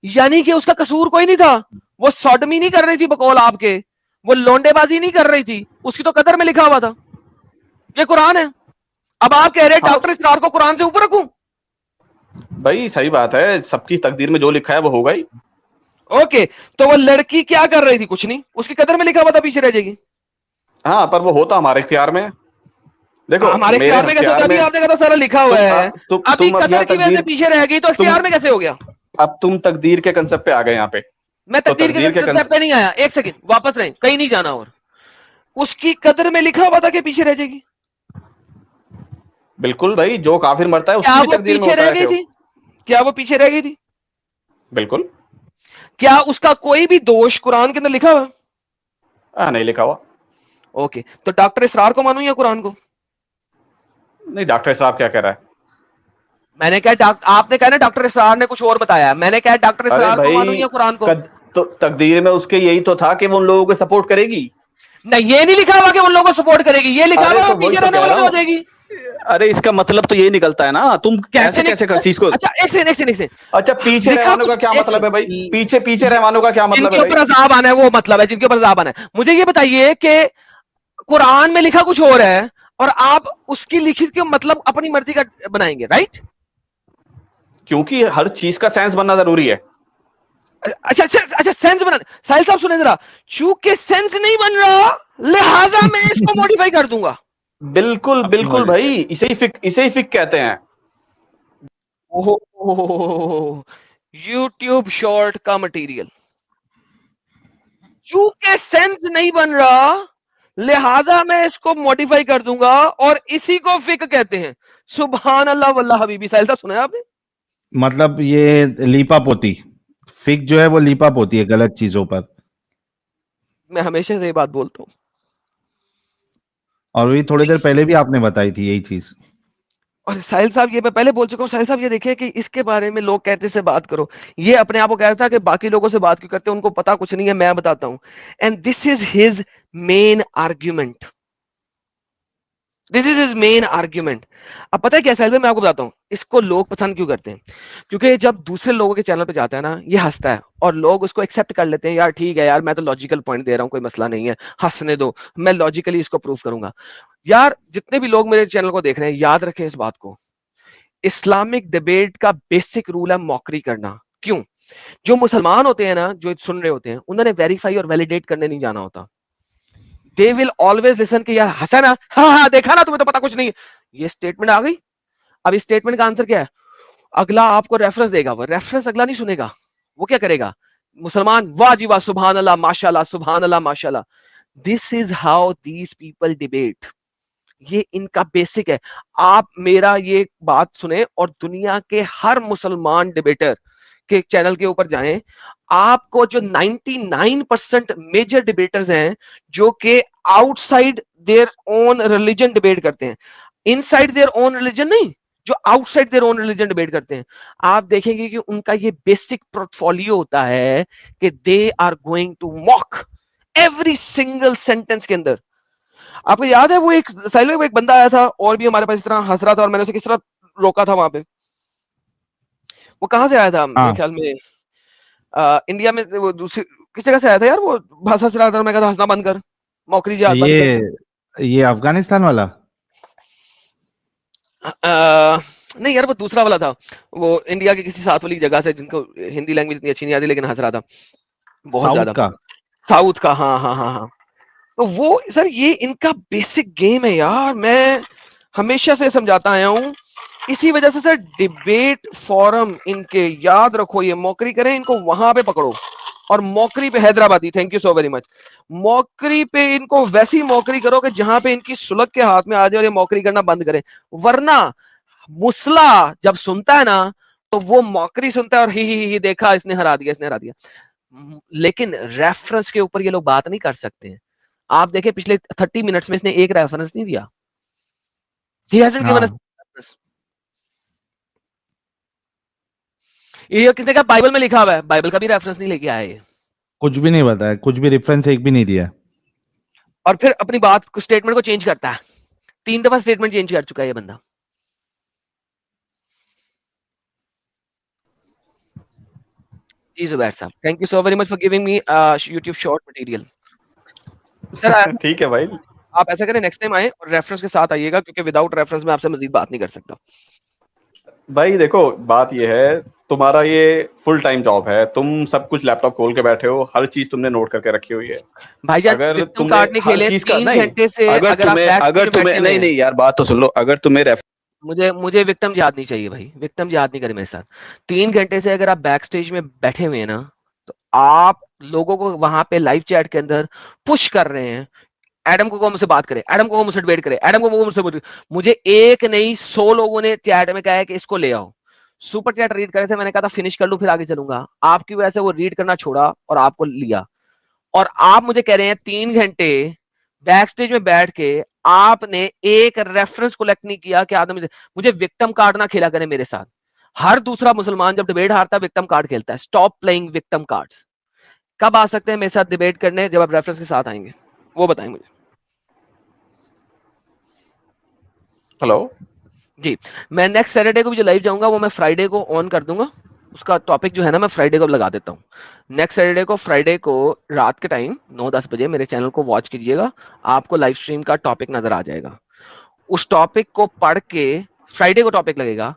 یعنی کہ اس کا قصور کوئی نہیں تھا, وہ سوڈمی نہیں کر رہی تھی بقول آپ کے, وہ لونڈے بازی نہیں کر رہی تھی, اس کی تو قدر میں لکھا ہوا تھا. یہ قرآن ہے. اب آپ کہہ رہے ہیں ہاں ڈاکٹر اسرار کو قرآن سے اوپر رکھوں. بھائی صحیح بات ہے, سب کی تقدیر میں جو لکھا ہے وہ ہوگا ہی. اوکے, تو وہ لڑکی کیا کر رہی تھی؟ کچھ نہیں, اس کی قدر میں لکھا ہوا تھا پیچھے رہ جائے گی. ہاں پر وہ ہوتا ہمارے اختیار میں. دیکھو ہمارے میرے اختیار میں کیسے ہوتا؟ اختیار ابھی میں, آپ نے کہا سارا لکھا ہوا ہے, ابھی تم اب قدر یہاں کی وجہ تقدیر, سے پیچھے رہ گئی تو تم اختیار میں کیسے ہو گیا؟ اب تم تقدیر کے کنسپٹ پہ آ گئے یہاں پہ. میں تو تقدیر کے کنسپٹ پہ نہیں آیا. ایک سیکنڈ واپس رہیں, کہیں نہیں جانا. اور اس کی قدر میں لکھا ہوا تھا کہ پیچھے رہ جائے گی. بالکل بھائی, جو کافر مرتا ہے اس کیا کی بھی وہ تقدیر میں پیچھے ہوتا رہ ہے گئی کہ تھی؟ کیا وہ پیچھے رہ گئی تھی؟ بالکل. کیا اس کا کوئی بھی دوش قرآن کے اندر لکھا ہوا؟ ہاں نہیں لکھا ہوا. اوکے, تو ڈاکٹر اسرار کو مانوں یا قرآن کو؟ نہیں, ڈاکٹر صاحب کیا کہہ رہا ہے؟ میں نے کہا آپ نے کہا نا ڈاکٹر اسرار نے کچھ اور بتایا, میں نے کہا ڈاکٹر ارے اسرار کو مانوں بھائی یا قرآن کو؟ تو تقدیر میں اس کے یہی تو تھا کہ وہ ان لوگوں کو سپورٹ کرے گی. نہیں, یہ نہیں لکھا ہوا کہ ان لوگوں کو سپورٹ کرے گی, یہ لکھا ارے ہوا وہ تو وہی پیچھے تو رہنے کہہ والے رہا میں ہو ہوں, جائے گی. ارے اس کا مطلب تو یہ نکلتا ہے نا, تم کیسے ایسے کر چیز کو. اچھا ایک سیکنڈ, اچھا پیچھے لکھا رہوانوں کا کچھ, کیا ایک مطلب ہے بھائی, سیکنڈ, پیچھے رہوانوں کا کیا جن مطلب ہے کے بھائی؟ اوپر عذاب آنا ہے وہ مطلب ہے, جن کے اوپر عذاب آنا ہے. مجھے یہ بتائیے کہ قرآن میں لکھا کچھ اور ہے, اور آپ اس کی لکھی کے مطلب اپنی مرضی کا بنائیں گے, رائٹ؟ کیونکہ ہر چیز کا سینس بننا ضروری ہے. اچھا سینس بنا, ساحل صاحب سنیں ذرا, چونکہ سینس نہیں بن رہا لہذا میں اس کو موڈیفائی کر دوں گا. بالکل اپنی بالکل وجہ سے. بھائی, اسے ہی فک کہتے ہیں. یوٹیوب شارٹ کا مٹیریل, چونکہ سینس نہیں بن رہا لہذا میں اس کو موڈیفائی کر دوں گا, اور اسی کو فک کہتے ہیں. سبحان اللہ واللہ حبیبی. ساحل صاحب سنا ہے آپ نے؟ مطلب یہ لیپا پوتی, فک جو ہے وہ لیپا پوتی ہے غلط چیزوں پر. میں ہمیشہ سے یہ بات بولتا ہوں, اور وہی تھوڑی دیر پہلے بھی آپ نے بتائی تھی یہی چیز. اور ساحل صاحب یہ میں پہلے بول چکا ہوں. ساحل صاحب یہ دیکھیں کہ اس کے بارے میں لوگ کہتے سے بات کرو, یہ اپنے آپ کو کہہ رہا تھا کہ باقی لوگوں سے بات کیوں کرتے ہیں, ان کو پتا کچھ نہیں ہے, میں بتاتا ہوں. And this is his main argument, this is his main argument. اب پتہ ہے کیا ساحل بھائی, میں آپ کو بتاتا ہوں اس کو لوگ پسند کیوں کرتے ہیں. کیونکہ جب دوسرے لوگوں کے چینل پہ جاتا ہے نا, یہ ہنستا ہے, اور لوگ اس کو ایکسپٹ کر لیتے ہیں, یار ٹھیک ہے یار, میں تو لاجیکل پوائنٹ دے رہا ہوں, کوئی مسئلہ نہیں ہے, ہنسنے دو, میں لاجیکلی اس کو پروف کروں گا. یار جتنے بھی لوگ میرے چینل کو دیکھ رہے ہیں, یاد رکھیں اس بات کو, اسلامک ڈیبیٹ کا بیسک رول ہے موکری کرنا. کیوں؟ جو مسلمان ہوتے ہیں نا, جو سن رہے ہوتے ہیں, انہوں نے ویریفائی اور ویلیڈیٹ کرنے نہیں جانا ہوتا. They will always listen کہ یار ہنسا نا, ہاں دیکھا نا, تمہیں تو پتا کچھ نہیں. یہ اسٹیٹمنٹ آ گئی. اب اس اسٹیٹمنٹ کا آنسر کیا ہے؟ اگلا آپ کو ریفرنس دے گا, وہ ریفرنس اگلا نہیں سنے گا, وہ کیا کرے گا؟ مسلمان واہ جی واہ, سبحان اللہ ماشاء اللہ, سبحان اللہ ماشاء اللہ. This is how these people debate. یہ ان کا بیسک ہے. آپ میرا یہ بات سنیں اور دنیا کے ہر مسلمان ڈیبیٹر کے چینل کے اوپر جائیں, آپ کو جو 99% میجر ڈیبیٹرز ہیں جو کہ outside their own religion debate کرتے ہیں, inside their own religion نہیں, جو outside their own religion debate کرتے ہیں. آپ دیکھیں گے کہ ان کا یہ بیسک پورٹفولیو ہوتا ہے کہ they are going to mock every single sentence کے اندر. آپ کو یاد ہے وہ ایک سائلو ایک بندہ آیا تھا اور بھی ہمارے پاس اس طرح ہنس رہا تھا اور میں نے اسے کس طرح روکا تھا وہاں پہ. وہ کہاں سے آیا تھا میرے خیال میں انڈیا میں, وہ دوسری کس جگہ سے آیا تھا یار, وہ بس ہنس رہا تھا, میں کہا ہنسنا بند کر, موکری جہاد بند کر. یہ افغانستان والا نہیں یار, وہ دوسرا والا تھا, وہ انڈیا کی کسی ساتھ والی جگہ سے جن کو ہندی لینگویج اتنی اچھی نہیں آتی لیکن ہنس رہا تھا بہت زیادہ. ساؤتھ کا, ہاں ہاں ہاں ہاں. تو وہ سر یہ ان کا بیسک گیم ہے یار, میں ہمیشہ سے سمجھاتا آیا ہوں. اسی وجہ سے سر ڈیبیٹ فورم ان کے یاد رکھو, یہ موکری کریں ان کو وہاں پہ پکڑو, اور موکری پہ Hyderabadi, thank you so very much, موکری پہ ان کو ویسی موکری کرو کہ جہاں پہ ان کی سلگ کے ہاتھ میں آ جائے اور یہ موکری کرنا بند کرے. ورنہ مسلح جب سنتا ہے نا تو وہ موکری سنتا ہے اور ہی دیکھا اس نے ہرا دیا, اس نے ہرا دیا. لیکن ریفرنس کے اوپر یہ لوگ بات نہیں کر سکتے ہیں. آپ دیکھیں پچھلے 30 منٹس میں اس نے ایک ریفرنس نہیں دیا. He hasn't given us reference. یہ کس نے کہا بائبل میں لکھا ہوا ہے, بائبل کا بھی ریفرنس نہیں لے کے آیا, کچھ بھی نہیں بتایا, کچھ بھی ریفرنس ایک بھی نہیں دیا, اور پھر اپنی بات کو اسٹیٹمنٹ کو چینج کرتا ہے. 3 دفعہ اسٹیٹمنٹ چینج کر چکا ہے یہ بندہ. جی زبیر صاحب, thank you so very much for giving me YouTube short material. Sir ٹھیک ہے بھائی, آپ ایسا کریں نیکسٹ ٹائم آئیں اور ریفرنس کے ساتھ آئیے گا, کیونکہ وداؤٹ ریفرنس میں آپ سے مزید بات نہیں کر سکتا. بھائی دیکھو بات یہ ہے, تمہارا یہ فل ٹائم جاب ہے, تم سب کچھ لیپ ٹاپ کھول کے بیٹھے ہو, ہر چیز تم نے نوٹ کر کے رکھی ہوئی ہے. بھائی جان اگر وکٹم تمہیں کارڈ نہیں ہر کھیلے چیز کا 3 نہیں, گھنٹے سے, اگر آپ بیک اگر اسٹیج میں تمہیں بیٹھے ہوئے نہیں ہیں. نہیں یار بات تو سن لو, اگر تمہیں مجھے وکٹم یاد نہیں چاہیے بھائی, وکٹم یاد نہیں کرے میرے ساتھ. 3 گھنٹے سے اگر آپ بیک اسٹیج میں بیٹھے ہوئے ہیں نا, تو آپ لوگوں کو وہاں پہ لائیو چیٹ کے اندر پش کر رہے ہیں, ایڈم کو مجھ سے بات کرے, ایڈم کو مجھ سے ڈیبیٹ کرے, ایڈم کو مجھ سے بات کرے. مجھے ایک نہیں 100 لوگوں نے چیٹ میں کہا ہے کہ اس کو لے آؤ. سپر چیٹ ریڈ کرے تھے, میں نے کہا تھا فنش کر لوں پھر آگے چلوں گا. آپ کی وجہ سے وہ ریڈ کرنا چھوڑا اور آپ کو لیا, اور آپ مجھے کہہ رہے ہیں 3 گھنٹے بیک اسٹیج میں بیٹھ کے آپ نے ایک ریفرنس کلیکٹ نہیں کیا کہ آدمی مجھے وکٹم کارڈ نہ کھیلا کرے میرے ساتھ. ہر دوسرا مسلمان جب ڈیبیٹ ہارتا ہے وکٹم کارڈ کھیلتا ہے. Stop playing victim cards. کب آ سکتے ہیں میرے ساتھ ڈیبیٹ کرنے, جب آپ ریفرنس کے ساتھ آئیں گے, وہ بتائیں مجھے. ہلو جی, میں نیکسٹ سیٹرڈے کو بھی جو لائیو جاؤں گا وہ میں فرائیڈے کو آن کر دوں گا. اس کا ٹاپک جو ہے نا میں فرائیڈے کو لگا دیتا ہوں. نیکسٹ سیٹرڈے کو فرائیڈے کو رات کے ٹائم 9-10 بجے میرے چینل کو واچ کیجیے گا, آپ کو لائیو اسٹریم کا ٹاپک نظر آ جائے گا. اس ٹاپک کو پڑھ کے فرائیڈے کو ٹاپک لگے گا,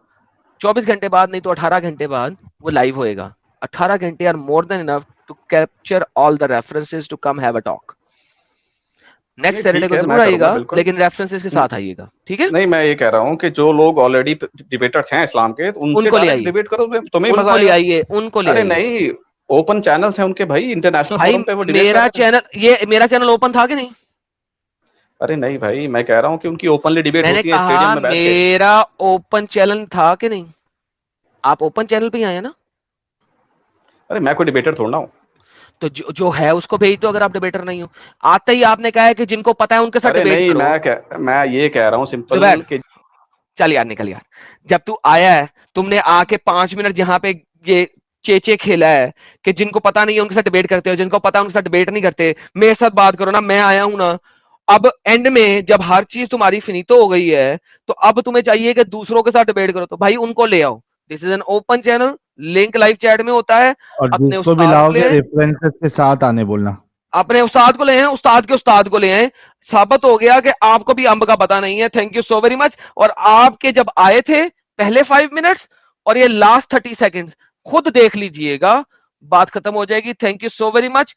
24 گھنٹے بعد نہیں تو 18 گھنٹے بعد وہ لائیو ہوئے گا. 18 گھنٹے are more than enough to capture all the references to come have a talk. Next Saturday کو ضرور آئیے گا, لیکن ریفرنسز کے ساتھ آئیے گا, ٹھیک ہے. نہیں, میں یہ کہہ رہا ہوں کہ جو لوگ آلریڈی ڈیبیٹرز ہیں اسلام کے, ان سے کو لے ڈائریکٹ آئیے, ڈیبیٹ کرو, تمہیں ان مزہ کو آئے لے گا. آئیے, ان کو لے ارے آئیے. نہیں, اوپن چینلز ہیں ان کے بھائی, انٹرنیشنل بھائی فورم پہ وہ ڈیبیٹ کر میرا رہے ہیں. چینل, یہ میرا چینل اوپن تھا کہ نہیں؟ ارے نہیں بھائی, میں کہہ رہا ہوں کہ ان کی اوپنلی ڈیبیٹ میں نے ہوتی ہے کہا اسٹیڈیم میں بیٹھ کے. میرا اوپن چینل تھا کہ نہیں. آپ اوپن چینل پہ ہی آئے نا. ارے میں کوئی ڈیبیٹر تھوڑا ہوں. تو جو ہے اس کو بھیج دو اگر آپ ڈیبیٹر نہیں ہو. آتے ہی آپ نے کہا ہے کہ جن کو پتا ہے ان کے ساتھ ارے ڈیبیٹ نہیں, کرو. میں یہ کہہ رہا ہوں سمپل زبیر کہ چل یار نکل یار. جب تو آیا ہے تم نے آ کے 5 منٹ جہاں پہ یہ چیچے کھیلا ہے کہ جن کو پتا نہیں ہے ان کے ساتھ ڈیبیٹ کرتے ہو, جن کو پتا ہے ان کے ساتھ ڈیبیٹ نہیں کرتے, میرے ساتھ بات کرو نا. میں آیا ہوں نا, اب اینڈ میں جب ہر چیز تمہاری فنیتو ہو گئی ہے تو اب تمہیں چاہیے کہ دوسروں کے ساتھ ڈیبیٹ کرو, تو بھائی ان کو لے آؤ. This is an open channel, link live chat میں ہوتا ہے. اور اپنے جس کو بھی استاد کو لاؤ لے گے آئیں, ریفرنسز کے ساتھ آنے بولنا. اپنے استاد کو لے آئیں, استاد کے استاد کو لے آئیں. ثابت ہو گیا کہ آپ کو بھی امب کا پتا نہیں ہے. تھینک یو سو ویری مچ. اور آپ کے جب آئے تھے پہلے 5 منٹس اور یہ لاسٹ 30 سیکنڈز خود دیکھ لیجئے گا, بات ختم ہو جائے گی. Thank you so very much.